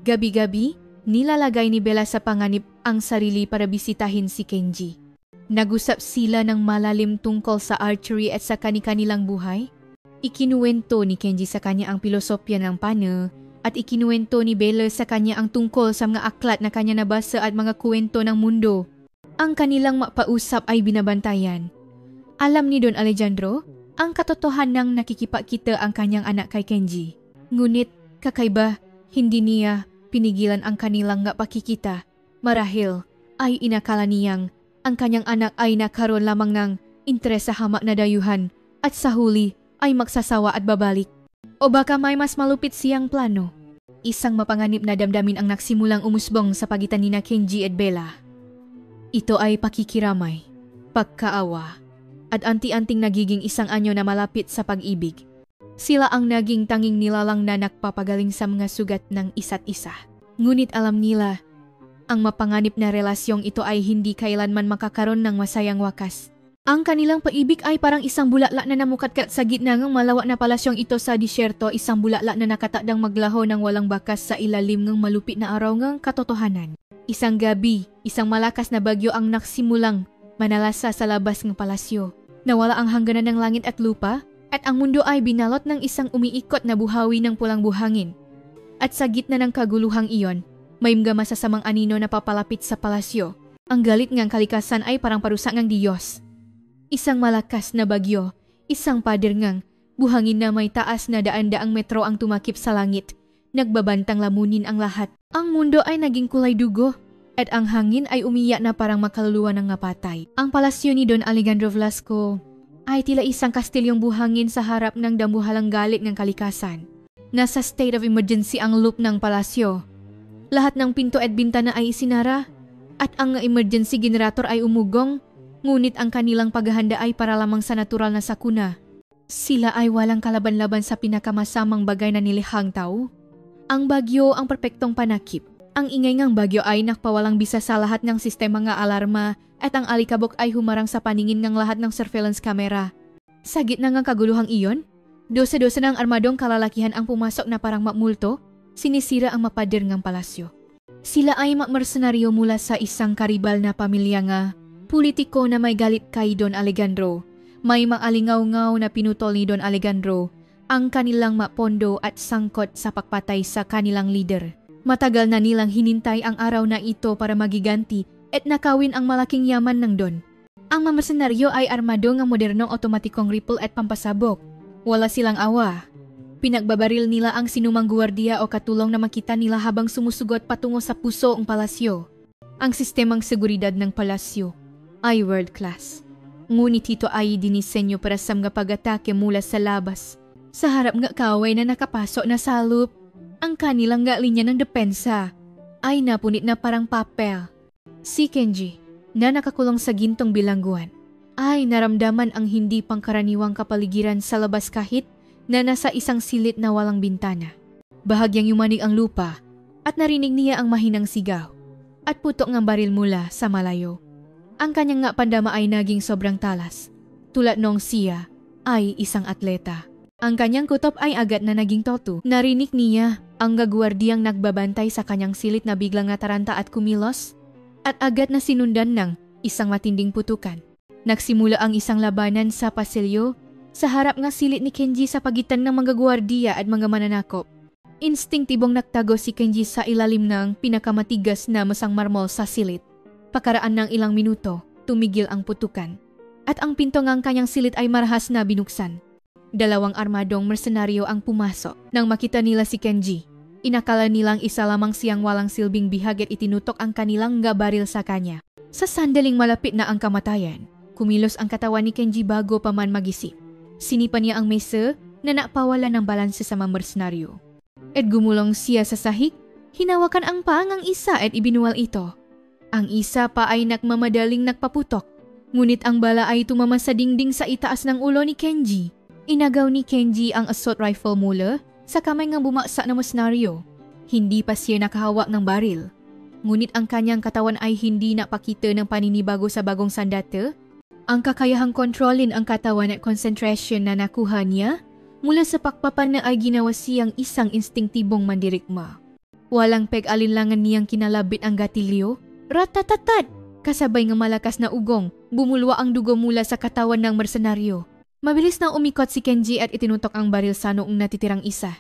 Gabi-gabi, nilalagay ni Bella sa panganib ang sarili para bisitahin si Kenji. Nag-usap sila ng malalim tungkol sa archery at sa kani-kanilang buhay. Ikinuwento ni Kenji sa kanya ang pilosopya ng pana at ikinuwento ni Bella sa kanya ang tungkol sa mga aklat na kanya nabasa at mga kwento ng mundo. Ang kanilang mapausap ay binabantayan. Alam ni Don Alejandro ang katotohanang nakikipakita ang kanyang anak kay Kenji. Ngunit kakaiba, hindi niya pinigilan ang kanilang pakikita. Marahil ay inakala niyang ang kanyang anak ay nakaroon lamang ng interes sa hamak na dayuhan at sa huli ay magsasawa at babalik. O baka may mas malupit siyang plano. Isang mapanganib na damdamin ang nagsimulang umusbong sa pagitan ni Kenji at Bella. Ito ay pakikiramay, pagkaawa, at anti-anting nagiging isang anyo na malapit sa pag-ibig. Sila ang naging tanging nilalang na nagpapagaling sa mga sugat ng isa't isa. Ngunit alam nila, ang mapanganib na relasyong ito ay hindi kailanman makakaroon ng masayang wakas. Ang kanilang pag-ibig ay parang isang bulaklak na namukatkat sa gitna ng malawak na palasyong ito sa disyerto, isang bulaklak na nakatakdang maglaho ng walang bakas sa ilalim ng malupit na araw ng katotohanan. Isang gabi, isang malakas na bagyo ang nagsimulang manalasa sa labas ng palasyo. Nawala ang hangganan ng langit at lupa at ang mundo ay binalot ng isang umiikot na buhawi ng pulang buhangin. At sa gitna ng kaguluhang iyon, may mga masasamang anino na papalapit sa palasyo. Ang galit ngang kalikasan ay parang parusa ng Diyos. Isang malakas na bagyo, isang pader ngang buhangin na may taas na daan-daang metro ang tumakip sa langit. Nagbabantang lamunin ang lahat. Ang mundo ay naging kulay dugo at ang hangin ay umiyak na parang makaluluwa ng napatay. Ang palasyo ni Don Alejandro Velasco ay tila isang kastilyong buhangin sa harap ng dambuhalang galit ng kalikasan. Nasa state of emergency ang loop ng palasyo. Lahat ng pinto at bintana ay isinara at ang emergency generator ay umugong, ngunit ang kanilang paghahanda ay para lamang sa natural na sakuna. Sila ay walang kalaban-laban sa pinakamasamang bagay na nilihang tao. Ang bagyo ang perpektong panakip. Ang ingay ngang bagyo ay nakpawalang bisa sa lahat ng sistema nga alarma at ang alikabok ay humarang sa paningin ng lahat ng surveillance camera. Sa gitna ng kaguluhang iyon, dosa-dosa ng armadong kalalakihan ang pumasok na parang makmulto, sinisira ang mapader ngang palasyo. Sila ay mersenaryo mula sa isang karibal na pamilya nga, politiko na may galit kay Don Alejandro. May maalingaw-ngaw na pinutol ni Don Alejandro ang kanilang mapondo at sangkot sa pagpatay sa kanilang leader. Matagal na nilang hinintay ang araw na ito para magiganti at nakawin ang malaking yaman ng Don. Ang mga mersenaryo ay armado ng modernong otomatikong rifle at pampasabog. Wala silang awa. Pinagbabaril nila ang sinumang guwardiya o katulong na makita nila habang sumusugot patungo sa puso ang palasyo. Ang sistemang seguridad ng palasyo ay world class. Ngunit ito ay dinisenyo para sa mga pag-atake mula sa labas. Sa harap nga kaway na nakapasok na salop, ang kanilang nga linya ng depensa ay napunit na parang papel. Si Kenji, na nakakulong sa gintong bilangguan, ay naramdaman ang hindi pangkaraniwang kapaligiran sa labas kahit na nasa isang silid na walang bintana. Bahagyang yumanig ang lupa at narinig niya ang mahinang sigaw at putok ng baril mula sa malayo. Ang kanyang nga pandama ay naging sobrang talas, tulad nung siya ay isang atleta. Ang kanyang kutob ay agad na naging toto. Narinig niya ang gagwardiyang nagbabantay sa kanyang silid na biglang nataranta at kumilos at agad na sinundan ng isang matinding putukan. Nagsimula ang isang labanan sa pasilyo sa harap nga silid ni Kenji sa pagitan ng mga gwardiya at mga mananakop. Instinktibong nagtago si Kenji sa ilalim ng pinakamatigas na masang marmol sa silid. Pakaraan ng ilang minuto, tumigil ang putukan at ang pinto ng kanyang silid ay marahas na binuksan. Dalawang armadong mersenaryo ang pumasok. Nang makita nila si Kenji, inakala nilang isa lamang siyang walang silbing bihag at itinutok ang kanilang baril sa kanya. Sa sandaling malapit na ang kamatayan, kumilos ang katawan ni Kenji bago pa man magisip. Sinipa niya ang mesa na napawala ng balanse sa mga mersenaryo. At gumulong siya sa sahig, hinawakan ang paangang isa at ibinuwal ito. Ang isa pa ay nakmamadaling nakpaputok, ngunit ang bala ay tumama sa dingding sa itaas ng ulo ni Kenji. Inagaw ni Kenji ang assault rifle mula sa kamay ng bumaksa na mersenaryo. Hindi pa siya nakahawak ng baril. Ngunit ang kanyang katawan ay hindi napakita ng paninibago sa bagong sandata. Ang kakayahang kontrolin ang katawan at concentration na nakuha niya mula sa pakpapan na ay ginawa siyang isang instinktibong mandirigma. Walang peg-alinlangan niyang kinalabit ang gatilyo. Ratatatat! Kasabay ng malakas na ugong, bumulwa ang dugo mula sa katawan ng mersenaryo. Mabilis nang umikot si Kenji at itinutok ang baril sa noong natitirang isa.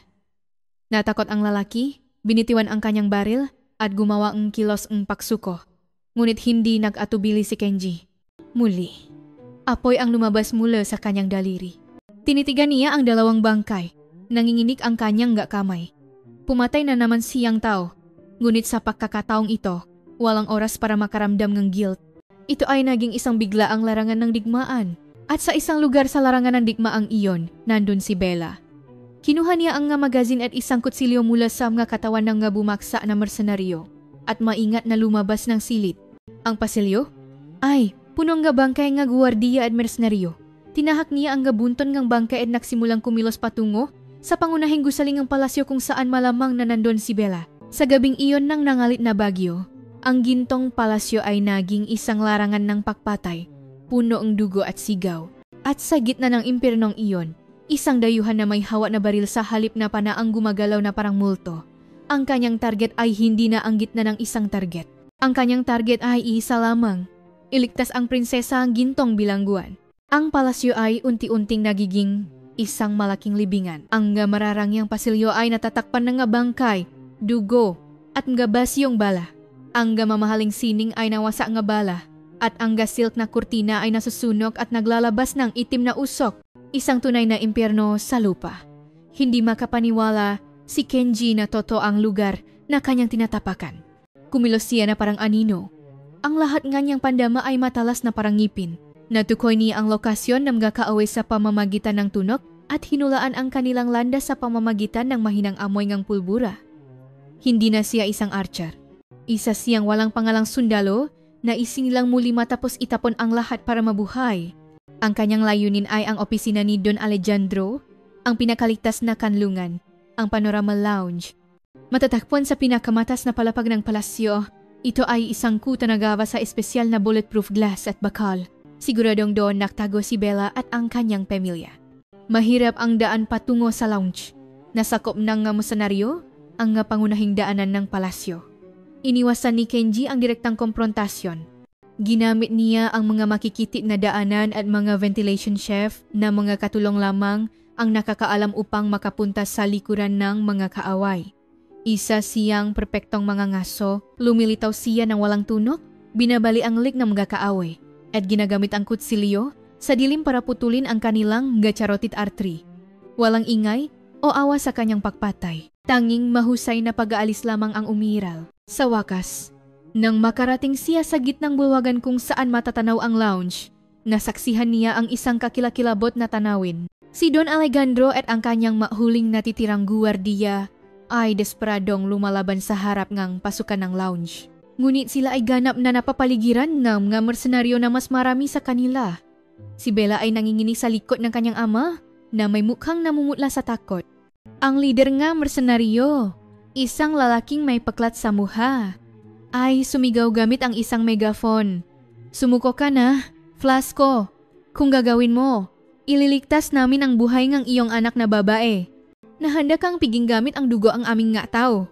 Natakot ang lalaki, binitiwan ang kanyang baril at gumawa ang kilos ng pagsuko. Ngunit hindi nag-atubili si Kenji. Muli, apoy ang lumabas mula sa kanyang daliri. Tinitigan niya ang dalawang bangkay. Nanginginig ang kanyang kamay. Pumatay na naman siyang tao. Ngunit sa pagkakataong ito, walang oras para makaramdam ng guilt. Ito ay naging isang biglaang larangan ng digmaan. At sa isang lugar sa larangan ng digmaang iyon, nandun si Bella. Kinuha niya ang magazine at isang kutsilyo mula sa mga katawan ng bumaksa na mersenaryo at maingat na lumabas ng silid. Ang pasilyo ay punong bangkay nga guwardiya at mersenaryo. Tinahak niya ang bunton ng bangkay at nagsimulang kumilos patungo sa pangunahing gusaling ng palasyo kung saan malamang na nandun si Bella. Sa gabing iyon ng nangalit na bagyo, ang gintong palasyo ay naging isang larangan ng pagpatay, puno ang dugo at sigaw. At sa gitna ng impyernong iyon, isang dayuhan na may hawak na baril sa halip na panaang gumagalaw na parang multo. Ang kanyang target ay hindi na ang gitna ng isang target. Ang kanyang target ay isa lamang. Iligtas ang prinsesa ang gintong bilangguan. Ang palasyo ay unti-unting nagiging isang malaking libingan. Ang mararangyang pasilyo ay natatakpan ng nga bangkay, dugo, at nga basyong bala. Ang mamahaling sining ay nawasa nga bala, at ang silk na kurtina ay nasusunog at naglalabas ng itim na usok. Isang tunay na impyerno sa lupa. Hindi makapaniwala si Kenji na totoo ang lugar na kanyang tinatapakan. Kumilos siya na parang anino. Ang lahat nga niyang pandama ay matalas na parang ngipin. Natukoy niya ang lokasyon na magkaaway sa pamamagitan ng tunok at hinulaan ang kanilang landas sa pamamagitan ng mahinang amoy ngang pulbura. Hindi na siya isang archer. Isa siyang walang pangalang sundalo na isinilang muli matapos itapon ang lahat para mabuhay. Ang kanyang layunin ay ang opisina ni Don Alejandro, ang pinakaligtas na kanlungan, ang Panorama Lounge. Matatagpuan sa pinakamatas na palapag ng palasyo, ito ay isang kuta na gawa sa espesyal na bulletproof glass at bakal. Siguradong doon naktago si Bella at ang kanyang pamilya. Mahirap ang daan patungo sa lounge. Nasakop ng mersenaryo ang pangunahing daanan ng palasyo. Iniwasan ni Kenji ang direktang komprontasyon. Ginamit niya ang mga makikitid na daanan at mga ventilation shaft na mga katulong lamang ang nakakaalam upang makapunta sa likuran ng mga kaaway. Isa siyang perpektong mga ngaso, lumilitaw siya ng walang tunok, binabali ang lig ng mga kaaway, at ginagamit ang kutsilyo sa dilim para putulin ang kanilang carotid artery. Walang ingay o awa sa kanyang pagpatay. Tanging mahusay na pag-aalis lamang ang umiral. Sa wakas, nang makarating siya sa gitnang bulwagan kung saan matatanaw ang lounge, nasaksihan niya ang isang kakilakilabot na tanawin. Si Don Alejandro at ang kanyang mahuling natitirang guwardiya ay desperadong lumalaban sa harap ngang pasukan ng lounge. Ngunit sila ay ganap na napapaligiran ng mga mersenaryo na mas marami sa kanila. Si Bella ay nanginginig sa likod ng kanyang ama na may mukhang namumutla sa takot. Ang leader nga mersenaryo, isang lalaking may paklat sa muha, ay sumigaw gamit ang isang megaphone. Sumuko ka na, Flasco. Kung gagawin mo, ililigtas namin ang buhay ng iyong anak na babae. Nahanda kang piging gamit ang dugo ang aming nga tao.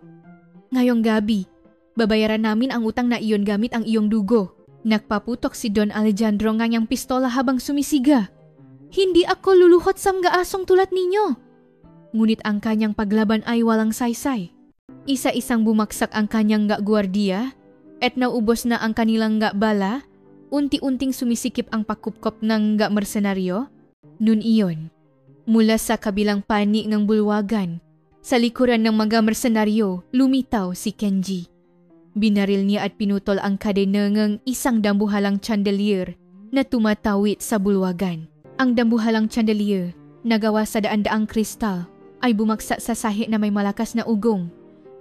Ngayong gabi, babayaran namin ang utang na iyon gamit ang iyong dugo. Nagpaputok si Don Alejandro ng kanyang pistola habang sumisiga. Hindi ako luluhot sa mga asong tulad ninyo. Ngunit ang kanyang paglaban ay walang saysay. Isa-isang bumaksak ang kanyang gwardiya at naubos na ang kanilang bala, unti-unting sumisikip ang pakupkop ng mersenaryo. Nun iyon, mula sa kabilang panig ng bulwagan, sa likuran ng mga mersenaryo, lumitaw si Kenji. Binaril niya at pinutol ang kadena ng isang dambuhalang chandelier na tumatawid sa bulwagan. Ang dambuhalang chandelier, nagawa sa daan-daang kristal, ay bumaksak sa sahi na may malakas na ugong.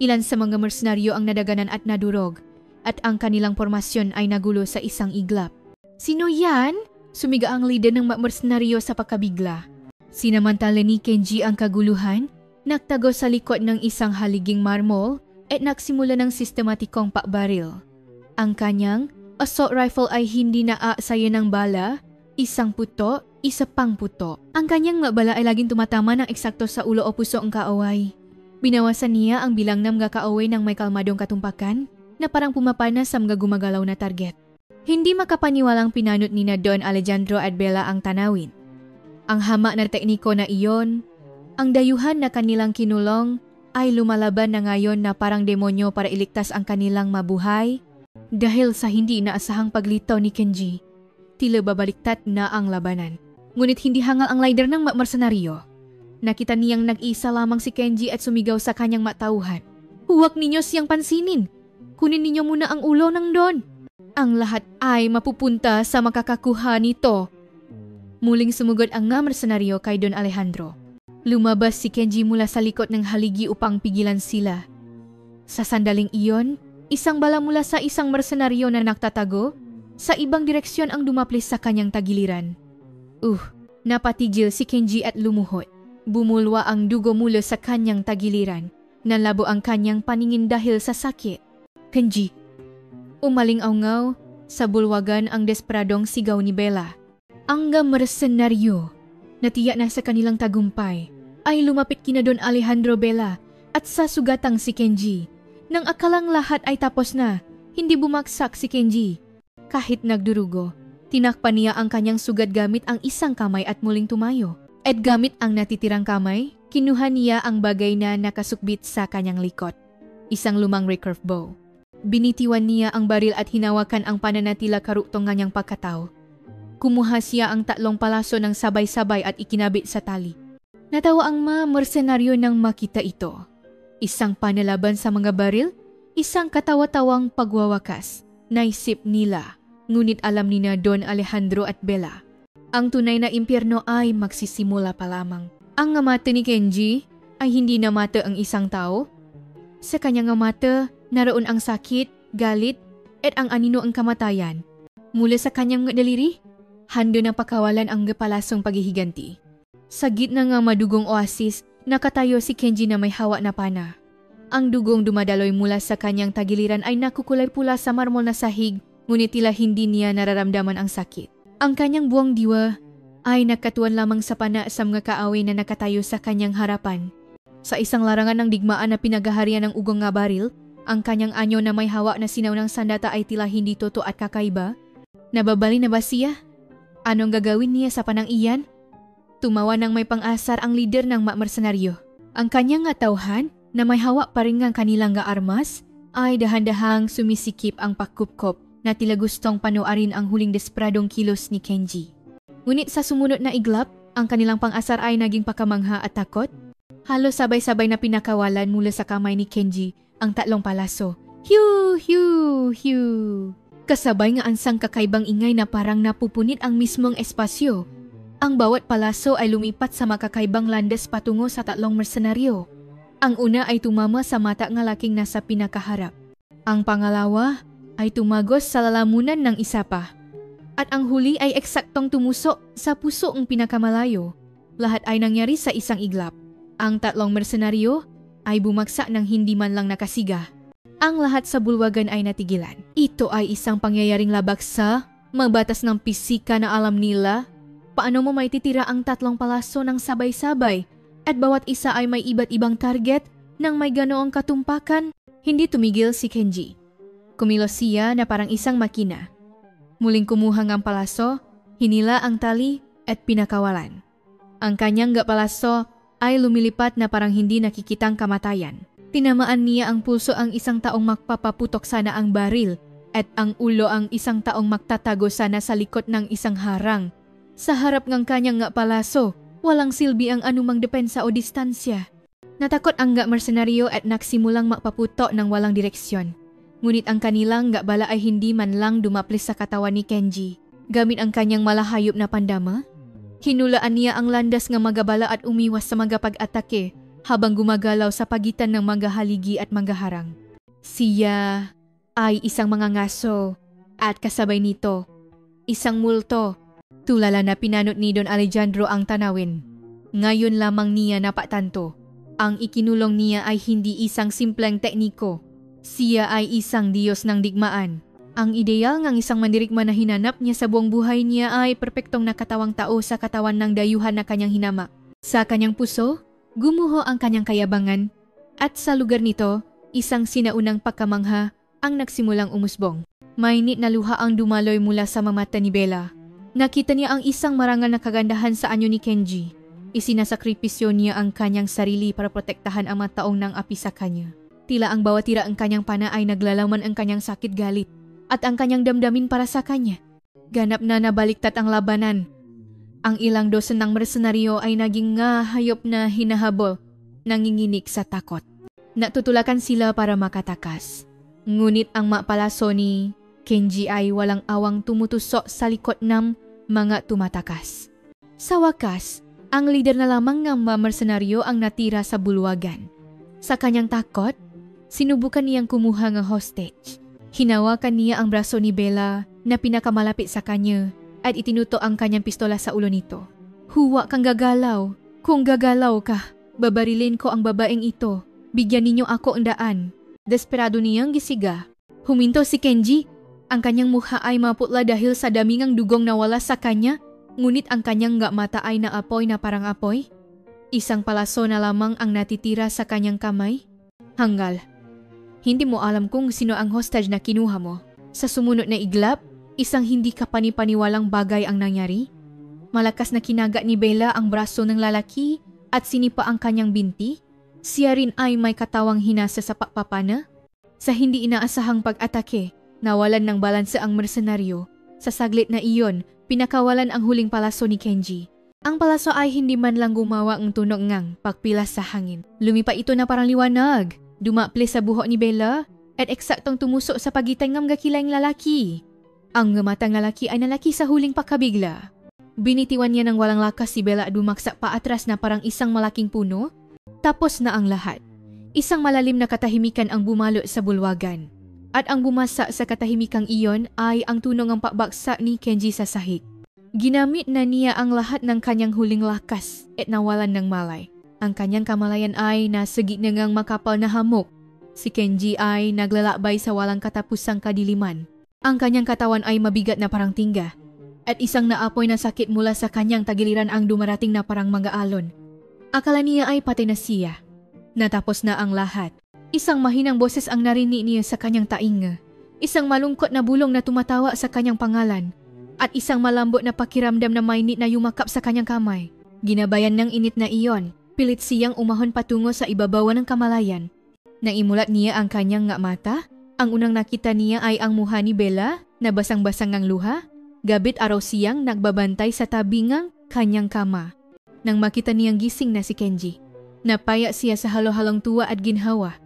Ilan sa mga mersenaryo ang nadaganan at nadurog, at ang kanilang formasyon ay nagulo sa isang iglap. Sino yan? Sumiga ang leader ng mersenaryo sa pagkabigla. Sinamantala ni Kenji ang kaguluhan, nagtago sa likod ng isang haliging marmol at nagsimula ng sistematikong pakbaril. Ang kanyang assault rifle ay hindi naaksaya ng bala, isang puto, isa pang puto. Ang kanyang bala ay laging tumatama ng eksakto sa ulo o puso ang kaaway. Binawasan niya ang bilang ng mga kaaway ng may kalmadong katumpakan na parang pumapana sa mga gumagalaw na target. Hindi makapaniwalang pinanot ni na Don Alejandro at Bella ang tanawin. Ang hama na tekniko na iyon, ang dayuhan na kanilang kinulong ay lumalaban na ngayon na parang demonyo para iligtas ang kanilang mabuhay dahil sa hindi inaasahang paglitaw ni Kenji. Tila babaliktad na ang labanan. Ngunit hindi hangal ang leader ng mersenaryo. Nakita niyang nag-isa lamang si Kenji at sumigaw sa kanyang matauhan. Huwag ninyo siyang pansinin. Kunin ninyo muna ang ulo ng Don. Ang lahat ay mapupunta sa makakakuha nito. Muling sumugod ang mersenaryo kay Don Alejandro. Lumabas si Kenji mula sa likod ng haligi upang pigilan sila. Sa sandaling iyon, isang bala mula sa isang mersenaryo na nagtatago sa ibang direksyon ang dumaplis sa kanyang tagiliran. Napatigil si Kenji at lumuhod. Bumulwa ang dugo mula sa kanyang tagiliran. Nalabo ang kanyang paningin dahil sa sakit. Kenji. Umaling-aungaw sa bulwagan ang desperadong sigaw ni Bella. Ang mersenaryo na tiyak na sa kanilang tagumpay ay lumapit kina Don Alejandro Bella at sa sugatang si Kenji. Nang akalang lahat ay tapos na, hindi bumaksak si Kenji. Kahit nagdurugo, Tinakpan niya ang kanyang sugat gamit ang isang kamay at muling tumayo. At gamit ang natitirang kamay, kinuha niya ang bagay na nakasukbit sa kanyang likod. Isang lumang recurve bow. Binitiwan niya ang baril at hinawakan ang pananatila karuktong kanyang pagkatao. Kumuha siya ang 3 palaso ng sabay-sabay at ikinabit sa tali. Natawa ang mga mersenaryo nang makita ito. Isang panalaban sa mga baril, isang katawa-tawang pagwawakas. Naisip nila. Ngunit alam ni na Don Alejandro at Bella, ang tunay na impyerno ay magsisimula pa lamang. Ang mata ni Kenji ay hindi na mata ang isang tao. Sa kanyang mata, naroon ang sakit, galit, at ang anino ang kamatayan. Mula sa kanyang daliri, hando na pakawalan ang gapalasong paghihiganti. Sa gitna ng madugong oasis, nakatayo si Kenji na may hawa na pana. Ang dugong dumadaloy mula sa kanyang tagiliran ay nakukulay pula sa marmol na sahig, ngunit tila hindi niya nararamdaman ang sakit. Ang kanyang buwang diwa ay nakatuan lamang sa pana sa mga kaaway na nakatayo sa kanyang harapan. Sa isang larangan ng digmaan na pinagaharian ng ugong nga baril, ang kanyang anyo na may hawa na sinaw ng sandata ay tila hindi totoo at kakaiba. Nababali na ba siya? Anong gagawin niya sa panang iyan? Tumawa ng may pang-asar ang lider ng mersenaryo. Ang kanyang nga tauhan na may hawa pa rin ng kanilang nga armas ay dahan-dahang sumisikip ang pakupkop na tila gustong panuarin ang huling despradong kilos ni Kenji. Ngunit sa sumunod na iglap, ang kanilang pang-asar ay naging pakamangha at takot. Halos sabay-sabay na pinakawalan mula sa kamay ni Kenji ang 3 palaso. Hiu! Hiu! Hiu! Kasabay nga ansang kakaibang ingay na parang napupunit ang mismong espasyo. Ang bawat palaso ay lumipat sa makakaibang landas patungo sa 3 mersenaryo. Ang una ay tumama sa mata ng laking nasa pinakaharap. Ang pangalawa ay tumagos sa lalamunan ng isa pa. At ang huli ay eksaktong tumusok sa puso ng pinakamalayo. Lahat ay nangyari sa isang iglap. Ang 3 mersenaryo ay bumagsak ng hindi man lang nakasiga. Ang lahat sa bulwagan ay natigilan. Ito ay isang pangyayaring labak sa magbatas ng pisika na alam nila. Paano mo maititira ang 3 palaso ng sabay-sabay at bawat isa ay may iba't ibang target nang may ganoong katumpakan? Hindi tumigil si Kenji. Kumilos siya na parang isang makina. Muling kumuha ng palaso, hinila ang tali at pinakawalan. Ang kanyang palaso ay lumilipat na parang hindi nakikitang kamatayan. Tinamaan niya ang pulso ang isang taong magpapaputok sana ang baril at ang ulo ang isang taong magtatago sana sa likod ng isang harang. Sa harap ng kanyang palaso, walang silbi ang anumang depensa o distansya. Natakot ang mersenaryo at nagsimulang magpaputok ng walang direksyon. Ngunit ang kanilang bala ay hindi man lang dumaplis sa katawan ni Kenji. Gamit ang kanyang malahayop na pandama, hinulaan niya ang landas ng magabala at umiwas sa mga pag-atake habang gumagalaw sa pagitan ng mga haligi at mga harang. Siya ay isang mga ngaso at kasabay nito, isang multo. Tulala na pinanot ni Don Alejandro ang tanawin. Ngayon lamang niya napatanto. Ang ikinulong niya ay hindi isang simpleng tekniko. Siya ay isang Diyos ng digmaan. Ang ideal ng isang mandirigma na hinanap niya sa buong buhay niya ay perpektong nakatawang tao sa katawan ng dayuhan na kanyang hinamak. Sa kanyang puso, gumuho ang kanyang kayabangan at sa lugar nito, isang sinaunang pagkamangha ang nagsimulang umusbong. Mainit na luha ang dumaloy mula sa mata ni Bella. Nakita niya ang isang marangal na kagandahan sa anyo ni Kenji. Isinasakripisyo niya ang kanyang sarili para protektahan ang mga taong nang api sa kanya. Tila ang bawat tira ang kanyang pana ay naglalaman ang kanyang sakit galit at ang kanyang damdamin para sa kanya. Ganap na nabaliktad ang labanan. Ang ilang dosen ng mersenaryo ay naging hayop na hinahabol, nanginginig sa takot. Natutulakan sila para makatakas. Ngunit ang mapalaso ni Kenji ay walang awang tumutusok sa likod ng mga tumatakas. Sa wakas, ang lider na lamang ng mga mersenaryo ang natira sa bulwagan. Sa kanyang takot, sinubukan niyang kumuha ng hostage. Hinawakan niya ang braso ni Bella na pinakamalapit sa kanya at itinuto ang kanyang pistola sa ulo nito. Huwa kang gagalaw. Kung gagalaw ka, babarilin ko ang babaeng ito. Bigyan ninyo ako ang daan. Desperado niyang gisiga. Huminto si Kenji. Ang kanyang mukha ay maputla dahil sa daming dugong nawala sa kanya, ngunit ang kanyang mata ay naapoy na parang apoy. Isang palaso na lamang ang natitira sa kanyang kamay. Hanggal. Hindi mo alam kung sino ang hostage na kinuha mo. Sa sumunod na iglap, Isang hindi kapanipaniwalang bagay ang nangyari. Malakas na kinagat ni Bella ang braso ng lalaki at sinipa ang kanyang binti. Siya rin ay may katawang hinasa sa pakpapana. Sa hindi inaasahang pag-atake, nawalan ng balanse ang mersenaryo. Sa saglit na iyon, pinakawalan ang huling palaso ni Kenji. Ang palaso ay hindi man lang gumawa ng tunog ngang pagpilas sa hangin. Lumipa ito na parang liwanag. Dumapli sa buhok ni Bella at eksaktong tumusok sa pagitan ng gakilayng lalaki. Ang ngamatang lalaki ay nalaki sa huling pakabigla. Binitiwan niya ng walang lakas si Bella at bumaksak pa atras na parang isang malaking puno. Tapos na ang lahat. Isang malalim na katahimikan ang bumalot sa bulwagan. At ang bumasa sa katahimikang iyon ay ang tunog ng pakbaksak ni Kenji sa sahig. Ginamit na niya ang lahat ng kanyang huling lakas at nawalan ng malay. Ang kanyang kamalayan ay nasa gitna ng makapal na hamog. Si Kenji ay naglalakbay sa walang katapusang kadiliman. Ang kanyang katawan ay mabigat na parang tingga. At isang naapoy na sakit mula sa kanyang tagiliran ang dumarating na parang mga alon. Akala niya ay patay na siya. Natapos na ang lahat. Isang mahinang boses ang narinig niya sa kanyang tainga. Isang malungkot na bulong na tumatawa sa kanyang pangalan. At isang malambot na pakiramdam na mainit na yumakap sa kanyang kamay. Ginabayan ng init na iyon, pilit siyang umahon patungo sa ibabaw ng kamalayan. Nang imulat niya ang kanyang nga mata, ang unang nakita niya ay ang mukha ni Bella na basang-basang ng luha. Gabit araw siyang nagbabantay sa tabingang kanyang kama. Nang makita niyang gising na si Kenji, napaya siya sa halo-halong tuwa at ginhawa.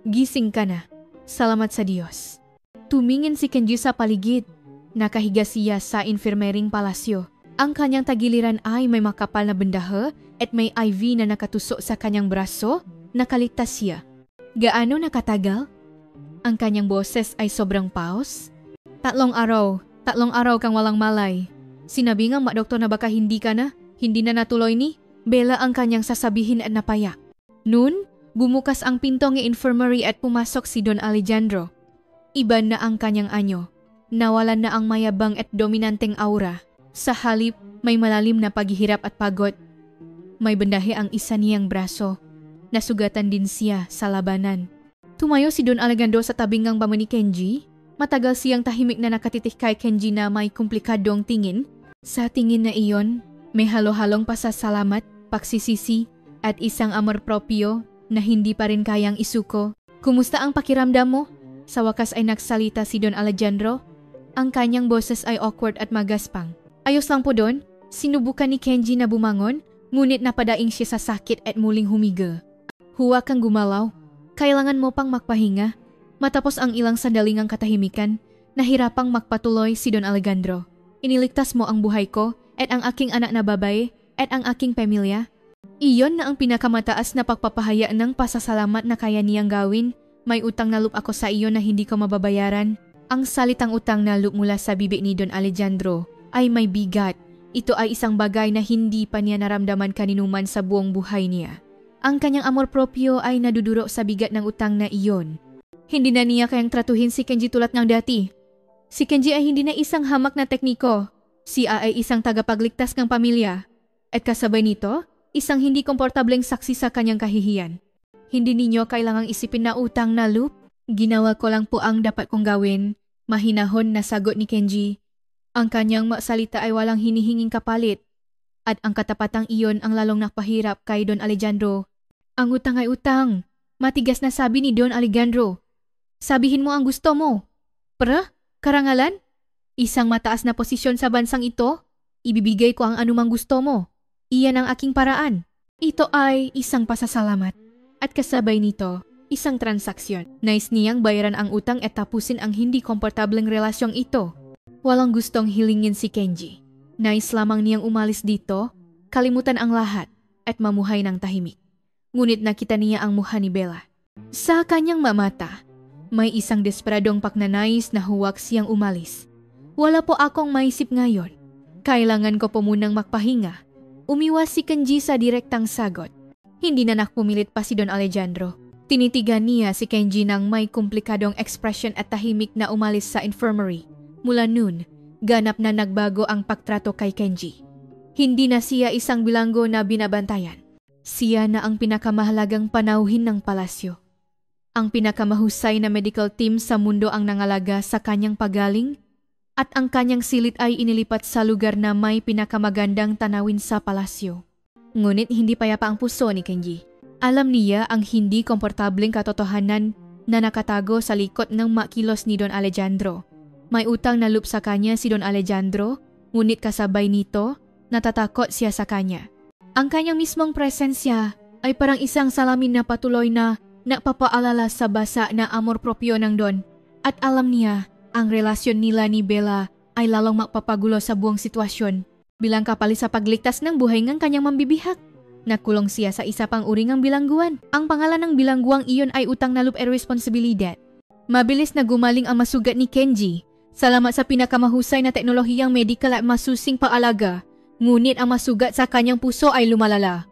Gising ka na. Salamat sa Diyos. Tumingin si Kenji sa paligid. Nakahiga siya sa infirmering palasyo. Ang kanyang tagiliran ay may makapal na bendahe at may IV na nakatusok sa kanyang braso. Nakaligtas siya. Gaano nakatagal? Ang kanyang boses ay sobrang paus. 3 araw. 3 araw kang walang malay. Sinabi nga doktor na baka hindi ka na. Hindi na natuloy ni Bella ang kanyang sasabihin at napaya. Noon, bumukas ang pinto ng infirmary at pumasok si Don Alejandro. Iba na ang kanyang anyo. Nawalan na ang mayabang at dominanteng aura. Sa halip, may malalim na paghihirap at pagod. May bendahe ang isa niyang braso. Nasugatan din siya sa labanan. Tumayo si Don Alejandro sa tabingang bama ni Kenji. Matagal siyang tahimik na nakatitik kay Kenji na may komplikadong tingin. Sa tingin na iyon, may halo-halong pasasalamat, pagsisisi, at isang amor propio na hindi pa rin kayang isuko. Kumusta ang pakiramdam mo? Sa wakas ay nagsalita si Don Alejandro. Ang kanyang boses ay awkward at magaspang. Ayos lang po Don. Sinubukan ni Kenji na bumangon, ngunit napadaing siya sa sakit at muling humiga. Huwag kang gumalaw. Kailangan mo pang magpahinga. Matapos ang ilang sandaling ang katahimikan, nahirapang magpatuloy si Don Alejandro. Iniligtas mo ang buhay ko at ang aking anak na babae at ang aking pamilya. Iyon na ang pinakamataas na pagpapahaya ng pasasalamat na kaya niyang gawin. May utang na loob ako sa iyo na hindi ko mababayaran. Ang salitang utang na loob mula sa bibig ni Don Alejandro ay may bigat. Ito ay isang bagay na hindi pa niya naramdaman kaninuman sa buong buhay niya. Ang kanyang amor propio ay naduduro sa bigat ng utang na iyon. Hindi na niya kayang tratuhin si Kenji tulad ng dati. Si Kenji ay hindi na isang hamak na tekniko. Siya ay isang tagapagligtas ng pamilya. At kasabay nito, isang hindi komportableng saksi sa kanyang kahihiyan. Hindi ninyo kailangang isipin na utang na loob. Ginawa ko lang po ang dapat kong gawin. Mahinahon na sagot ni Kenji. Ang kanyang masalita ay walang hinihinging kapalit. At ang katapatang iyon ang lalong nakpahirap kay Don Alejandro. Ang utang ay utang. Matigas na sabi ni Don Alejandro. Sabihin mo ang gusto mo. Karangalan? Isang mataas na posisyon sa bansang ito? Ibibigay ko ang anumang gusto mo. Iyan ang aking paraan. Ito ay isang pasasalamat. At kasabay nito, isang transaksyon. Nais niyang bayaran ang utang at tapusin ang hindi komportableng relasyong ito. Walang gustong hilingin si Kenji. Nais lamang niyang umalis dito, kalimutan ang lahat, at mamuhay ng tahimik. Ngunit nakita niya ang mukha ni Bella. Sa kanyang mamata, may isang desperadong pagnanais na huwag siyang umalis. Wala po akong maisip ngayon. Kailangan ko po munang magpahinga. Umiwas si Kenji sa direktang sagot. Hindi na nakpumilit pa si Don Alejandro. Tinitigan niya si Kenji ng may komplikadong ekspresyon at tahimik na umalis sa infirmary. Mula noon, ganap na nagbago ang pagtrato kay Kenji. Hindi na siya isang bilanggo na binabantayan. Siya na ang pinakamahalagang panauhin ng palasyo. Ang pinakamahusay na medical team sa mundo ang nangalaga sa kanyang pagaling at ang kanyang silid ay inilipat sa lugar na may pinakamagandang tanawin sa palasyo. Ngunit hindi payapa ang puso ni Kenji. Alam niya ang hindi komportableng katotohanan na nakatago sa likod ng makilos ni Don Alejandro. May utang na loob sa kanya si Don Alejandro, ngunit kasabay nito, natatakot siya sa kanya. Ang kanyang mismong presensya ay parang isang salamin na patuloy na nagpapaalala sa basa na amor propyo ng Don. At alam niya, ang relasyon nila ni Bella ay lalong magpapagulo sa buong sitwasyon. Bilang kapalit sa pagligtas ng buhay ng kanyang mambibihak, nakulong siya sa isa pang uri ng bilangguan. Ang pangalan ng bilangguang iyon ay utang na loob e responsibilidad. Mabilis na gumaling ang masugat ni Kenji. Salamat sa pinakamahusay na teknolohiyang medikal at masusing paalaga. Ngunit ang masugat sa kanyang puso ay lumalala.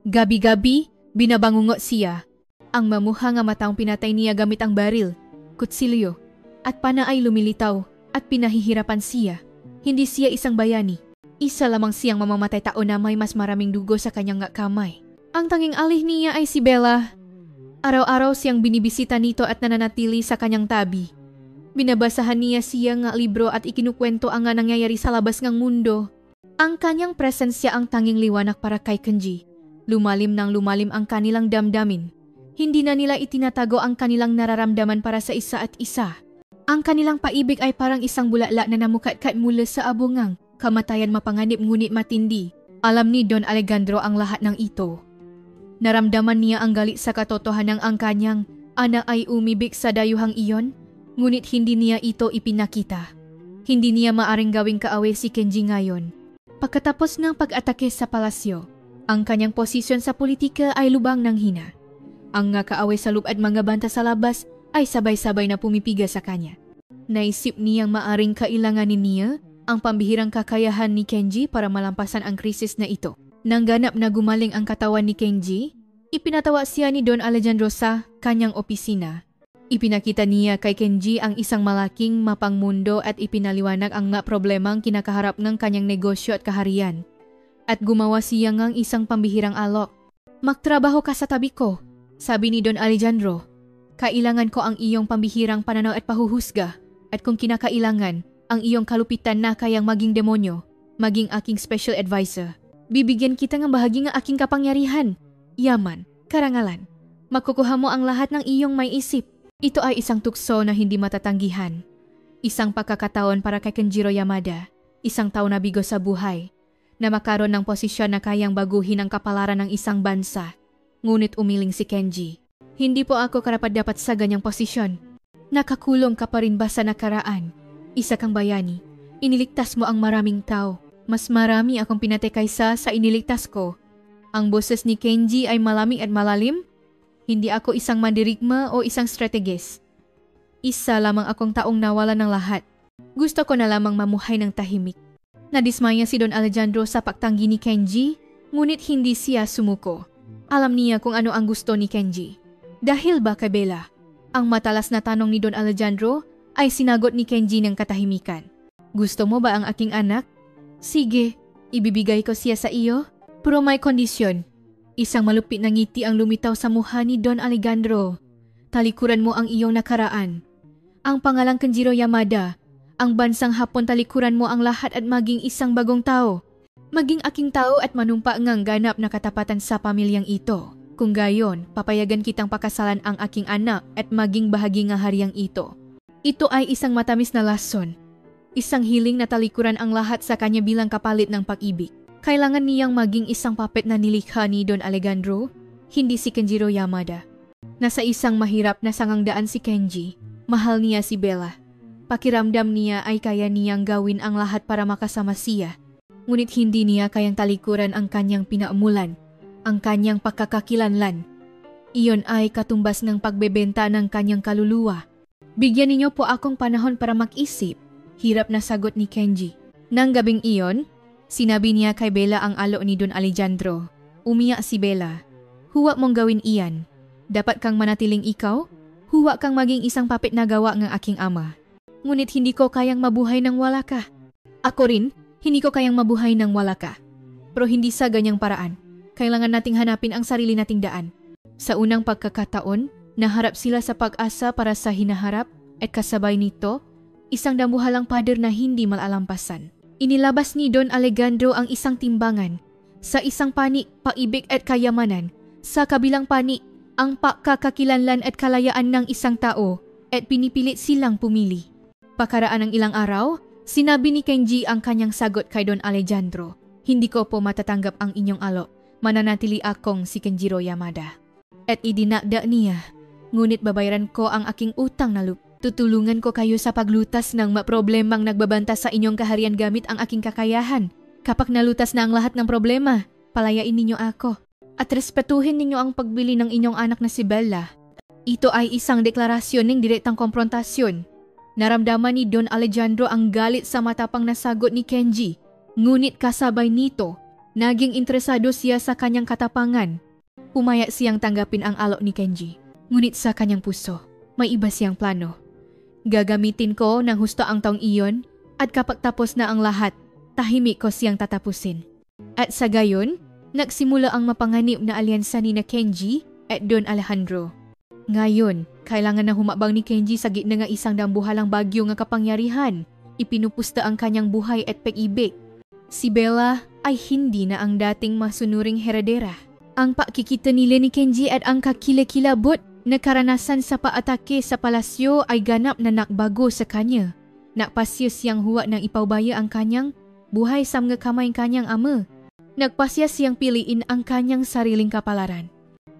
Gabi-gabi, binabangungot siya. Ang mamuha nga mataong pinatay niya gamit ang baril, kutsilyo, at pana ay lumilitaw at pinahihirapan siya. Hindi siya isang bayani. Isa lamang siyang mamamatay tao na may mas maraming dugo sa kanyang kamay. Ang tanging alih niya ay si Bella. Araw-araw siyang binibisita nito at nananatili sa kanyang tabi. Binabasahan niya siya nga libro at ikinukwento ang nga nangyayari sa labas ng mundo. Ang kanyang presensya ang tanging liwanag para kay Kenji. Lumalim ng lumalim ang kanilang damdamin. Hindi na nila itinatago ang kanilang nararamdaman para sa isa at isa. Ang kanilang paibig ay parang isang bulaklak na namukatkat mula sa abungang. Kamatayan mapanganib ngunit matindi. Alam ni Don Alejandro ang lahat ng ito. Naramdaman niya ang galit sa katotohanan ng ang kanyang anak ay umibig sa dayuhang iyon, ngunit hindi niya ito ipinakita. Hindi niya maaring gawing kaaway si Kenji ngayon. Pagkatapos ng pag-atake sa palasyo, ang kanyang posisyon sa politika ay lubang ng hina. Ang nga kaaway sa loob at mga banta sa labas ay sabay-sabay na pumipiga sa kanya. Naisip niyang maaring kailanganin niya ang pambihirang kakayahan ni Kenji para malampasan ang krisis na ito. Nang ganap na gumaling ang katawan ni Kenji, ipinatawa siya ni Don Alejandro sa kanyang opisina. Ipinakita niya kay Kenji ang isang malaking mapang mundo at ipinaliwanag ang problemang kinakaharap ng kanyang negosyo at kaharian. At gumawa siya ng isang pambihirang alok. Magtrabaho ka sa tabi ko, sabi ni Don Alejandro. Kailangan ko ang iyong pambihirang pananaw at pahuhusga. At kung kinakailangan, ang iyong kalupitan na kayang maging demonyo, maging aking special advisor. Bibigyan kita ng bahagi ng aking kapangyarihan, yaman, karangalan. Makukuha mo ang lahat ng iyong may isip. Ito ay isang tukso na hindi matatanggihan. Isang pagkakataon para kay Kenjiro Yamada, isang tao na bigo sa buhay, na makaroon ng posisyon na kayang baguhin ang kapalaran ng isang bansa. Ngunit umiling si Kenji. Hindi po ako karapat-dapat sa ganyang posisyon. Nakakulong ka pa rin ba sa nakaraan? Isa kang bayani. Iniligtas mo ang maraming tao. Mas marami akong pinatay kaysa sa iniligtas ko. Ang boses ni Kenji ay malamig at malalim. Hindi ako isang mandirigma o isang strategist. Isa lamang akong taong nawala ng lahat. Gusto ko na lamang mamuhay ng tahimik. Nadismaya si Don Alejandro sa pagtanggi ni Kenji, ngunit hindi siya sumuko. Alam niya kung ano ang gusto ni Kenji. Dahil ba kay Bella? Ang matalas na tanong ni Don Alejandro ay sinagot ni Kenji ng katahimikan. Gusto mo ba ang aking anak? Sige, ibibigay ko siya sa iyo. Pero may kondisyon. Isang malupit na ngiti ang lumitaw sa mukha ni Don Alejandro. Talikuran mo ang iyong nakaraan. Ang pangalang Kenjiro Yamada. Ang bansang Hapon, talikuran mo ang lahat at maging isang bagong tao. Maging aking tao at manumpa ngang ganap na katapatan sa pamilyang ito. Kung gayon, papayagan kitang pakasalan ang aking anak at maging bahagi ng haryang ito. Ito ay isang matamis na lason. Isang hiling na talikuran ang lahat sa kanya bilang kapalit ng pag-ibig. Kailangan niyang maging isang puppet na nilikha ni Don Alejandro, hindi si Kenjiro Yamada. Nasa isang mahirap na sangangdaan si Kenji. Mahal niya si Bella. Pakiramdam niya ay kaya niyang gawin ang lahat para makasama siya. Ngunit hindi niya kayang talikuran ang kanyang pinaamulan, ang kanyang pagkakakilanlan. Iyon ay katumbas ng pagbebenta ng kanyang kaluluwa. Bigyan ninyo po akong panahon para mag-isip, hirap na sagot ni Kenji. Nang gabing iyon, sinabi niya kay Bella ang alo ni Don Alejandro. Umiyak si Bella. Huwag mong gawin iyan. Dapat kang manatiling ikaw. Huwag kang maging isang puppet na gawa ng aking ama. Ngunit hindi ko kayang mabuhay nang wala ka. Ako rin, hindi ko kayang mabuhay nang wala ka. Pero hindi sa ganyang paraan. Kailangan nating hanapin ang sarili nating daan. Sa unang pagkakataon, naharap sila sa pag-asa para sa hinaharap at kasabay nito, isang dambuhalang pader na hindi malalampasan. Inilabas ni Don Alejandro ang isang timbangan. Sa isang panik, paibig at kayamanan. Sa kabilang panik, ang pagkakakilanlan at kalayaan ng isang tao at pinipilit silang pumili. Pakaraan ng ilang araw, sinabi ni Kenji ang kanyang sagot kay Don Alejandro. Hindi ko po matatanggap ang inyong alok. Mananatili akong si Kenjiro Yamada. At idinakda niya, ngunit babayaran ko ang aking utang na loob. Tutulungan ko kayo sa paglutas ng problemang nagbabanta sa inyong kaharian gamit ang aking kakayahan. Kapag nalutas na ang lahat ng problema, palayain ninyo ako. At respetuhin ninyo ang pagbili ng inyong anak na si Bella. Ito ay isang deklarasyon ng direktang komprontasyon. Naramdaman ni Don Alejandro ang galit sa matapang na sagot ni Kenji. Ngunit kasabay nito, naging interesado siya sa kanyang katapangan. Pumayag siyang tanggapin ang alok ni Kenji. Ngunit sa kanyang puso, may iba siyang plano. Gagamitin ko ng husto ang taong iyon at kapag tapos na ang lahat, tahimik ko siyang tatapusin. At sa gayon, nagsimula ang mapanganib na alyansa ni na Kenji at Don Alejandro. Ngayon, kailangan na humabang ni Kenji sa gitna nga isang dambuhalang bagyo nga kapangyarihan. Ipinupusta ang kanyang buhay at pag-ibig. Si Bella ay hindi na ang dating masunuring heredera. Ang pakikita nila ni Kenji at ang kakilakilabot na karanasan sa paatake sa palasyo ay ganap na nakbago sa kanya. Nakpasya siyang huwag nang ipaubaya ang kanyang buhay sa mga kamay kanyang ama. Nagpasya siyang piliin ang kanyang sariling kapalaran.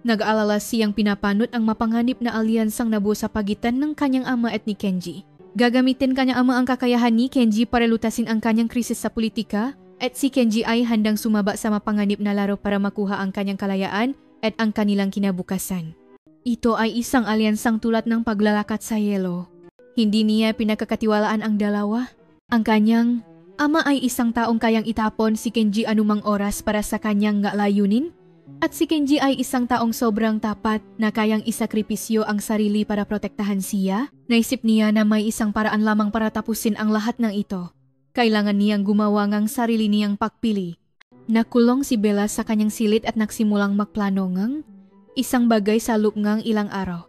Nag-aalala siyang pinapanot ang mapanganib na alyansang nabuo sa pagitan ng kanyang ama at ni Kenji. Gagamitin kanyang ama ang kakayahan ni Kenji para lutasin ang kanyang krisis sa politika at si Kenji ay handang sumaba sa mapanganib na laro para makuha ang kanyang kalayaan at ang kanilang kinabukasan. Ito ay isang alyansang tulad ng paglalakat sa yelo. Hindi niya pinagkakatiwalaan ang dalawa. Ang kanyang ama ay isang taong kayang itapon si Kenji anumang oras para sa kanyang layunin. At si Kenji ay isang taong sobrang tapat na kayang isakripisyo ang sarili para protektahan siya. Naisip niya na may isang paraan lamang para tapusin ang lahat ng ito. Kailangan niyang gumawa ng sarili niyang pagpili. Nakulong si Bella sa kanyang silid at nagsimulang magplano ng isang bagay sa loob ng ilang araw.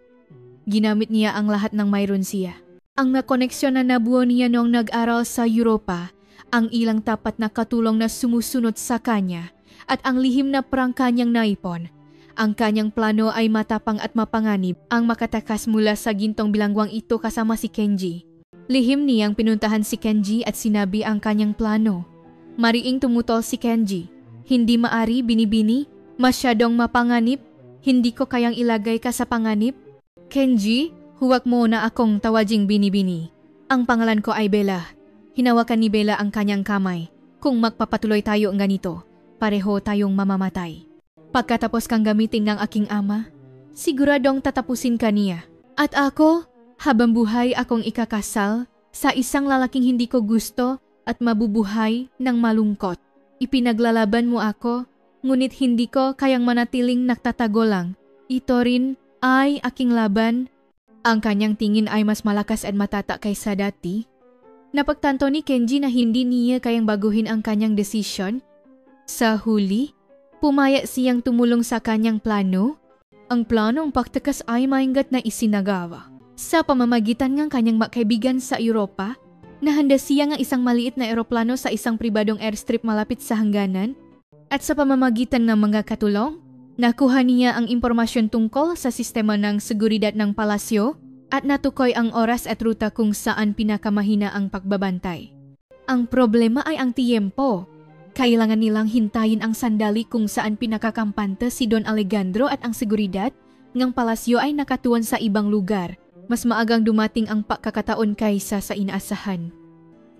Ginamit niya ang lahat ng mayroon siya. Ang nakoneksyon na nabuo niya noong nag-aral sa Europa, ang ilang tapat na katulong na sumusunod sa kanya, at ang lihim na prangka niyang naipon. Ang kanyang plano ay matapang at mapanganib ang makatakas mula sa gintong bilangguang ito kasama si Kenji. Lihim niyang pinuntahan si Kenji at sinabi ang kanyang plano. Mariing tumutol si Kenji. Hindi maari binibini, masyadong mapanganib. Hindi ko kayang ilagay ka sa panganib. Kenji, huwag mo na akong tawaging binibini. Ang pangalan ko ay Bella. Hinawakan ni Bella ang kanyang kamay. Kung magpapatuloy tayo ang ganito, pareho tayong mamamatay. Pagkatapos kang gamitin ng aking ama, siguradong tatapusin ka niya. At ako, habang buhay akong ikakasal sa isang lalaking hindi ko gusto at mabubuhay ng malungkot. Ipinaglalaban mo ako, ngunit hindi ko kayang manatiling nagtatago lang. Ito rin ay aking laban. Ang kanyang tingin ay mas malakas at matata kaysa dati. Napagtanto ni Kenji na hindi niya kayang baguhin ang kanyang desisyon. Sa huli, pumayag siyang tumulong sa kanyang plano. Ang planong pagtakas ay maingat na isinagawa. Sa pamamagitan ng kanyang magkaibigan sa Europa, nahanda siya ng isang maliit na eroplano sa isang pribadong airstrip malapit sa hangganan. At sa pamamagitan ng mga katulong, nakuha niya ang impormasyon tungkol sa sistema ng seguridad ng palasyo at natukoy ang oras at ruta kung saan pinakamahina ang pagbabantay. Ang problema ay ang tiyempo. Kailangan nilang hintayin ang sandali kung saan pinakakampante si Don Alejandro at ang seguridad ng palasyo ay nakatuon sa ibang lugar. Mas maagang dumating ang pagkakataon kaysa sa inaasahan.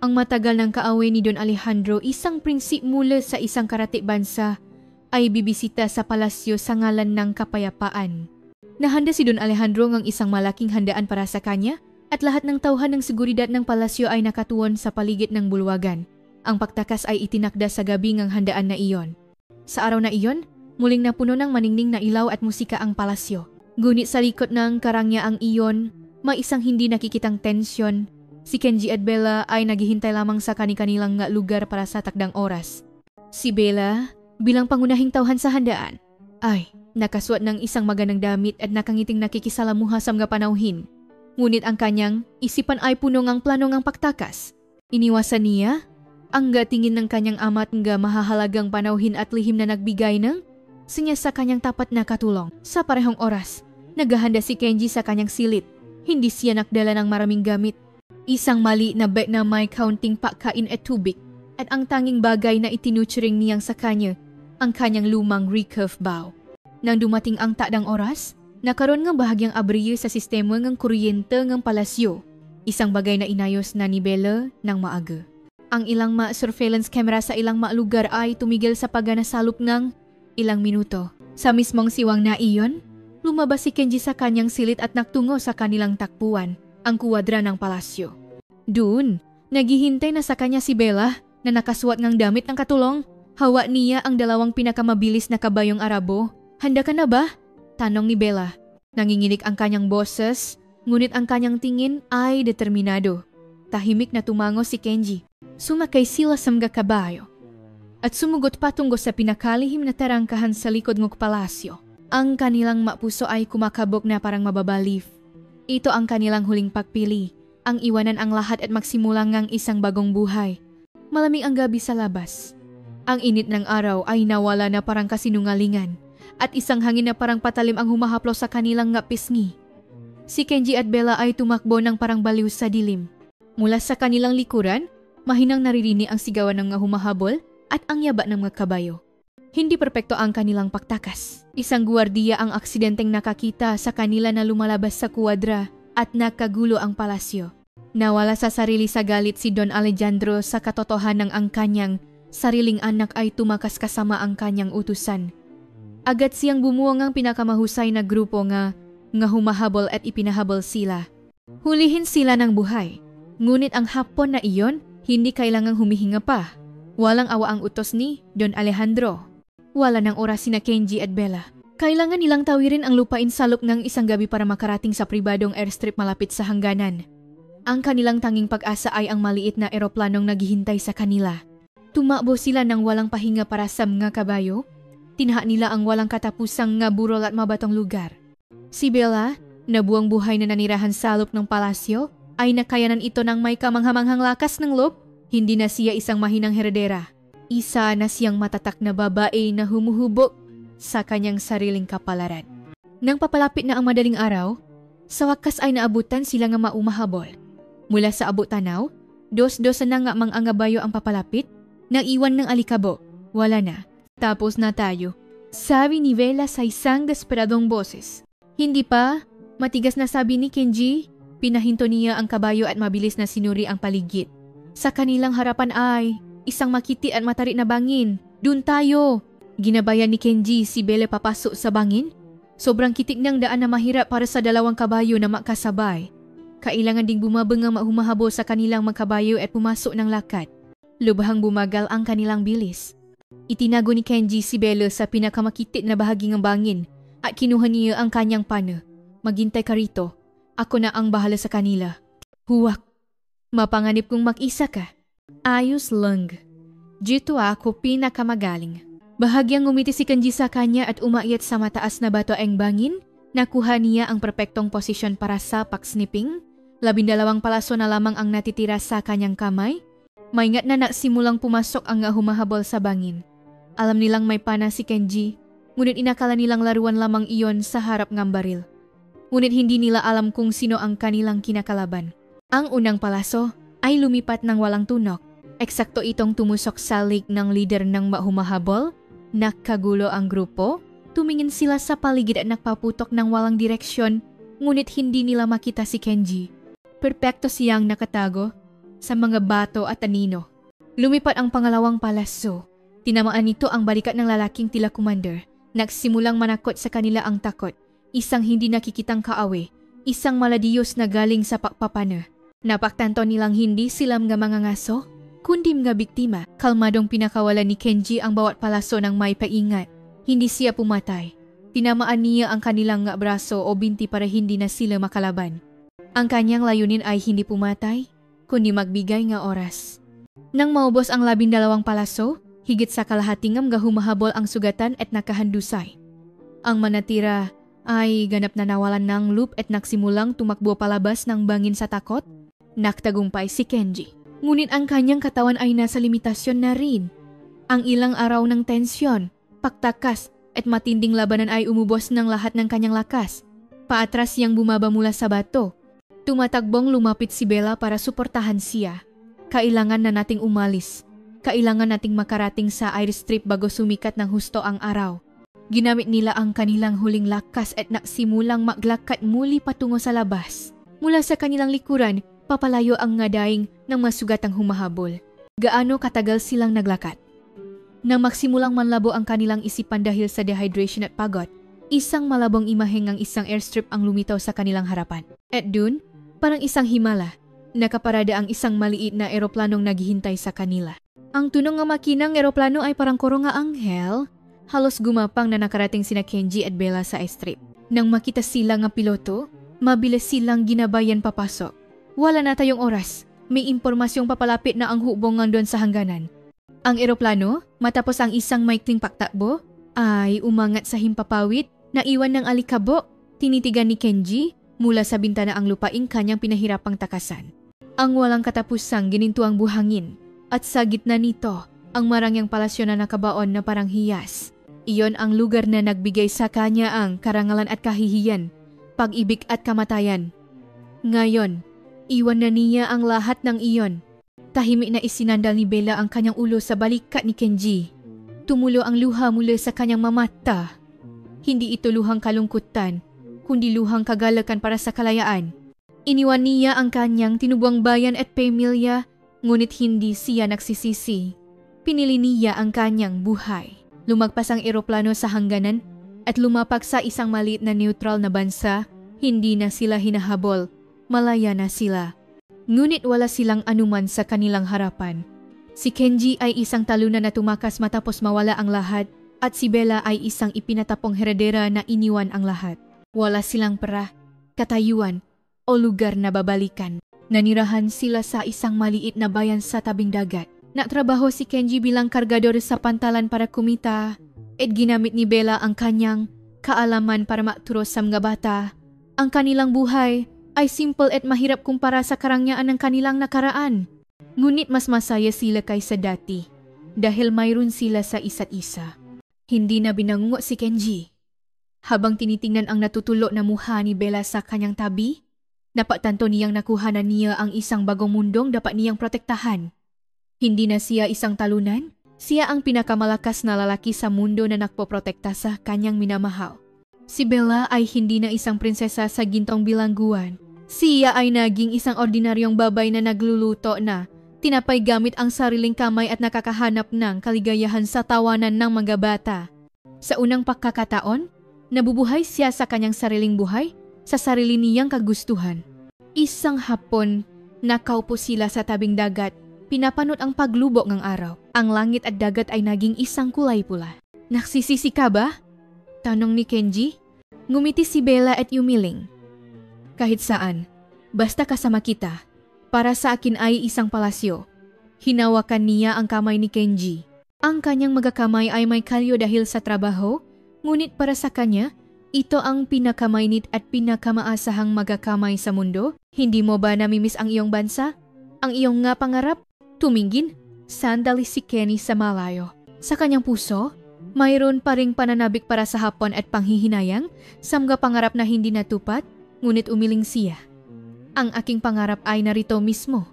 Ang matagal ng kaaway ni Don Alejandro, isang prinsip mula sa isang karatig bansa, ay bibisita sa palasyo sa ngalan ng kapayapaan. Nahanda si Don Alejandro ng isang malaking handaan para sa kanya at lahat ng tauhan ng seguridad ng palasyo ay nakatuon sa paligid ng bulwagan. Ang pagtakas ay itinakda sa gabi ng handaan na iyon. Sa araw na iyon, muling napuno ng maningning na ilaw at musika ang palasyo. Ngunit sa likod ng karangyaang iyon, may isang hindi nakikitang tensyon. Si Kenji at Bella ay naghihintay lamang sa kani-kanilang lugar para sa takdang oras. Si Bella, bilang pangunahing tauhan sa handaan, ay nakasuot ng isang magandang damit at nakangiting nakikisalamuha sa mga panauhin. Ngunit ang kanyang isipan ay puno ngang plano ngang pagtakas. Iniwasan niya ang tingin ng kanyang ama't nga mahahalagang panauhin at lihim na nagbigay ng sinya sa kanyang tapat na katulong. Sa parehong oras, naghahanda si Kenji sa kanyang silid. Hindi siya nakdala ng maraming gamit. Isang mali na bag na may kaunting pagkain at tubig at ang tanging bagay na itinuturing niyang sa kanya, ang kanyang lumang recurve bow. Nang dumating ang takdang oras, nakaroon ng bahagyang abriye sa sistema ng kuryente ng palasyo, isang bagay na inayos na ni Bella ng maaga. Ang ilang surveillance camera sa ilang lugar ay tumigil sa paganasalop ng ilang minuto. Sa mismong siwang na iyon, lumabas si Kenji sa kanyang silid at naktungo sa kanilang takbuhan, ang kuwadra ng palasyo. Doon, naghihintay na sa kanya si Bella na nakasuot ng damit ng katulong. Hawa niya ang dalawang pinakamabilis na kabayong Arabo. Handa ka na ba? Tanong ni Bella. Nanginginig ang kanyang boses, ngunit ang kanyang tingin ay determinado. Tahimik na tumango si Kenji. Sumakay sila sa mga kabayo at sumugot patungo sa pinakalihim na tarangkahan sa likod ng palasyo. Ang kanilang mapuso ay kumakabog na parang mababalif. Ito ang kanilang huling pagpili, ang iwanan ang lahat at magsimulang ng isang bagong buhay. Malamig ang gabi sa labas. Ang init ng araw ay nawala na parang kasinungalingan at isang hangin na parang patalim ang humahaplo sa kanilang pisngi. Si Kenji at Bella ay tumakbo ng parang baliw sa dilim. Mula sa kanilang likuran, mahinang naririnig ang sigawan ng mga humahabol at ang yaba ng mga kabayo. Hindi perpekto ang kanilang pagtakas. Isang guwardiya ang aksidenteng nakakita sa kanila na lumalabas sa kuwadra at nakagulo ang palasyo. Nawala sa sarili sa galit si Don Alejandro sa katotohanan ng ang kanyang sariling anak ay tumakas kasama ang kanyang utusan. Agad siyang bumuwang ang pinakamahusay na grupo nga humahabol at ipinahabol sila. Hulihin sila ng buhay. Ngunit ang hapon na iyon, hindi kailangang humihinga pa. Walang awa ang utos ni Don Alejandro. Wala ng oras sina Kenji at Bella. Kailangan nilang tawirin ang lupain salop ng isang gabi para makarating sa pribadong airstrip malapit sa hangganan. Ang kanilang tanging pag-asa ay ang maliit na eroplanong naghihintay sa kanila. Tumakbo sila ng walang pahinga para sa mga kabayo. Tinaha nila ang walang katapusang nga burol at mabatong lugar. Si Bella, na buwang buhay na nanirahan sa loob ng palasyo, ay nakayanan ito ng may kamanghamanghang lakas ng loob. Hindi na siya isang mahinang heredera. Isa na siyang matatak na babae na humuhubog sa kanyang sariling kapalaran. Nang papalapit na ang madaling araw, sa wakas ay naabutan sila nga maumahabol. Mula sa abot tanaw, dos-dosa na nga mang angabayo ang papalapit, naiwan ng alikabo. Wala na. Tapos na tayo. Sabi ni Bella sa isang desperadong boses. Hindi pa. Matigas na sabi ni Kenji. Pinahinto niya ang kabayo at mabilis na sinuri ang paligid. Sa kanilang harapan ay isang makiti at matarik na bangin. Dun tayo. Ginabayan ni Kenji si Bella papasok sa bangin. Sobrang kitik ng daan na mahirap para sa dalawang kabayo na makasabay. Kailangan ding bumabang ang humahabol sa kanilang magkabayo at pumasok ng lakad. Lubhang bumagal ang kanilang bilis. Itinago ni Kenji si Bella sa pinakamakitit na bahagi ng bangin at kinuha niya ang kanyang pana. Maghintay ka rito. Ako na ang bahala sa kanila. Huwag. Mapanganib kung mag-isa ka. Ayos lang. Dito ako pinakamagaling. Bahagyang ngumiti si Kenji sa kanya at umakyat sa mataas na bato ang bangin. Nakuha niya ang perpektong posisyon para sa pagsnipping. 12 palaso na lamang ang natitira sa kanyang kamay. Maingat na simulang pumasok ang humahabol sa bangin. Alam nilang may pana si Kenji, ngunit inakala nilang laruan lamang iyon sa harap ng baril. Ngunit hindi nila alam kung sino ang kanilang kinakalaban. Ang unang palaso ay lumipat ng walang tunok. Eksakto itong tumusok sa leg ng leader ng humahabol. Nakagulo ang grupo. Tumingin sila sa paligid at nagpaputok ng walang direksyon, ngunit hindi nila makita si Kenji. Perpekto siyang nakatago sa mga bato at anino. Lumipat ang pangalawang palaso. Tinamaan nito ang balikat ng lalaking tila commander. Nagsimulang manakot sa kanila ang takot. Isang hindi nakikitang kaawe. Isang maladiyos na galing sa pakpapana. Napaktanto nilang hindi sila mga ngaso, kundi mga biktima. Kalmadong pinakawalan ni Kenji ang bawat palaso ng may paingat. Hindi siya pumatay. Tinamaan niya ang kanilang braso o binti para hindi na sila makalaban. Ang kanyang layunin ay hindi pumatay, kundi magbigay ng oras. Nang maubos ang 12 palaso, higit sa kalahati ng humahabol ang sugatan at nakahandusay. Ang manatira ay ganap na nawalan ng loop at nagsimulang tumakbo palabas ng bangin sa takot. Naktagumpay si Kenji. Ngunit ang kanyang katawan ay nasa limitasyon na rin. Ang ilang araw ng tensyon, paktakas at matinding labanan ay umubos ng lahat ng kanyang lakas. Paatras siyang bumaba mula sa bato. Tumatagbong lumapit si Bella para suportahan siya. Kailangan na nating umalis. Kailangan nating makarating sa airstrip bago sumikat ng husto ang araw. Ginamit nila ang kanilang huling lakas at nagsimulang maglakad muli patungo sa labas. Mula sa kanilang likuran, papalayo ang ngadaing ng masugatang humahabol. Gaano katagal silang naglakad? Nang magsimulang manlabo ang kanilang isipan dahil sa dehydration at pagod, isang malabong imaheng ang isang airstrip ang lumitaw sa kanilang harapan. At dun, parang isang himala, nakaparada ang isang maliit na eroplanong naghihintay sa kanila. Ang tunog ng makinang eroplano ay parang koro nga anghel. Halos gumapang na nakarating sina Kenji at Bella sa airstrip. Nang makita sila nga piloto, mabilis silang ginabayan papasok. Wala na tayong oras. May impormasyong papalapit na ang hubongan doon sa hangganan. Ang eroplano, matapos ang isang maikling paktakbo, ay umangat sa himpapawid na iwan ng alikabok. Tinitigan ni Kenji mula sa bintana ang lupaing kanyang pinahirapang takasan. Ang walang katapusang ginintuang buhangin at sa gitna nito ang marangyang palasyo na nakabaon na parang hiyas. Iyon ang lugar na nagbigay sa kanya ang karangalan at kahihiyan, pag-ibig at kamatayan. Ngayon, iwan na niya ang lahat ng iyon. Tahimik na isinandal ni Bella ang kanyang ulo sa balikat ni Kenji. Tumulo ang luha mula sa kanyang mamata. Hindi ito luhang kalungkutan, kundi luhang kagalakan para sa kalayaan. Iniwan niya ang kanyang tinubuang bayan at pamilya, ngunit hindi siya nagsisisi. Pinili niya ang kanyang buhay. Lumagpas ang eroplano sa hangganan at lumapak sa isang maliit na neutral na bansa. Hindi na sila hinahabol, malaya na sila. Ngunit wala silang anuman sa kanilang harapan. Si Kenji ay isang talunan na tumakas matapos mawala ang lahat at si Bella ay isang ipinatapong heredera na iniwan ang lahat. Wala silang pera, katayuan o lugar na babalikan. Nanirahan sila sa isang maliit na bayan sa tabing dagat. Nagtrabaho si Kenji bilang kargador sa pantalan para kumita at ginamit ni Bella ang kanyang kaalaman para maturo sa mga bata. Ang kanilang buhay ay simple at mahirap kumpara sa karangyaan ng kanilang nakaraan. Ngunit mas masaya sila kaysa dati dahil mayroon sila sa isa't isa. Hindi na binangungo si Kenji. Habang tinitingnan ang natutulo na mukha ni Bella sa kanyang tabi, napatanto niyang nakuha na niya ang isang bagong mundong dapat niyang protektahan. Hindi na siya isang talunan, siya ang pinakamalakas na lalaki sa mundo na nagpoprotekta sa kanyang minamahal. Si Bella ay hindi na isang prinsesa sa gintong bilangguan. Siya ay naging isang ordinaryong babay na nagluluto na, tinapay gamit ang sariling kamay at nakakahanap ng kaligayahan sa tawanan ng mga bata. Sa unang pagkakataon, nabubuhay siya sa kanyang sariling buhay, sa sarili niyang kagustuhan. Isang hapon, nakaupo sila sa tabing dagat, pinapanood ang paglubok ng araw. Ang langit at dagat ay naging isang kulay pula. Nagsisisi ka ba? Tanong ni Kenji. Ngumiti si Bella at umiling. Kahit saan, basta kasama kita. Para sa akin ay isang palasyo. Hinawakan niya ang kamay ni Kenji. Ang kanyang magakamay ay may kalyo dahil sa trabaho, ngunit para sa kanya, ito ang pinakamainit at pinakamaasahang magakamay sa mundo. Hindi mo ba namimiss ang iyong bansa? Ang iyong nga pangarap? Tumingin, sandali si Kenny sa malayo. Sa kanyang puso, mayroon pa ring pananabik para sa hapon at panghihinayang sa mga pangarap na hindi natupad, ngunit umiling siya. Ang aking pangarap ay narito mismo.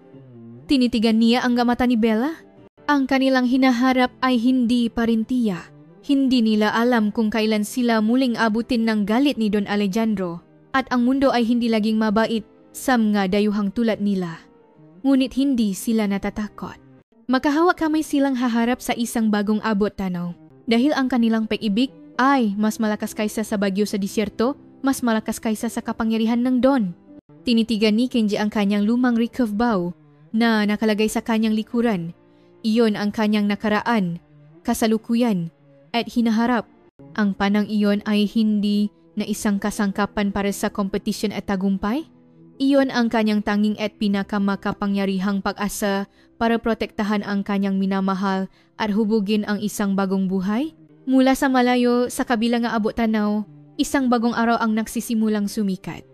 Tinitigan niya ang mata ni Bella. Ang kanilang hinaharap ay hindi pa rin tiya. Hindi nila alam kung kailan sila muling abutin ng galit ni Don Alejandro at ang mundo ay hindi laging mabait sa mga dayuhang tulad nila. Ngunit hindi sila natatakot. Makahawak kamay silang haharap sa isang bagong abot tanaw. Dahil ang kanilang pag-ibig ay mas malakas kaysa sa bagyo sa disyerto, mas malakas kaysa sa kapangyarihan ng Don. Tinitigan ni Kenji ang kanyang lumang recurve bow na nakalagay sa kanyang likuran. Iyon ang kanyang nakaraan, kasalukuyan, at hinaharap. Ang panang iyon ay hindi na isang kasangkapan para sa kompetisyon at tagumpay. Iyon ang kanyang tanging at pinakamakapangyarihang pag-asa para protektahan ang kanyang minamahal at hubugin ang isang bagong buhay. Mula sa malayo sa kabilang abot tanaw, Isang bagong araw ang nagsisimulang sumikat.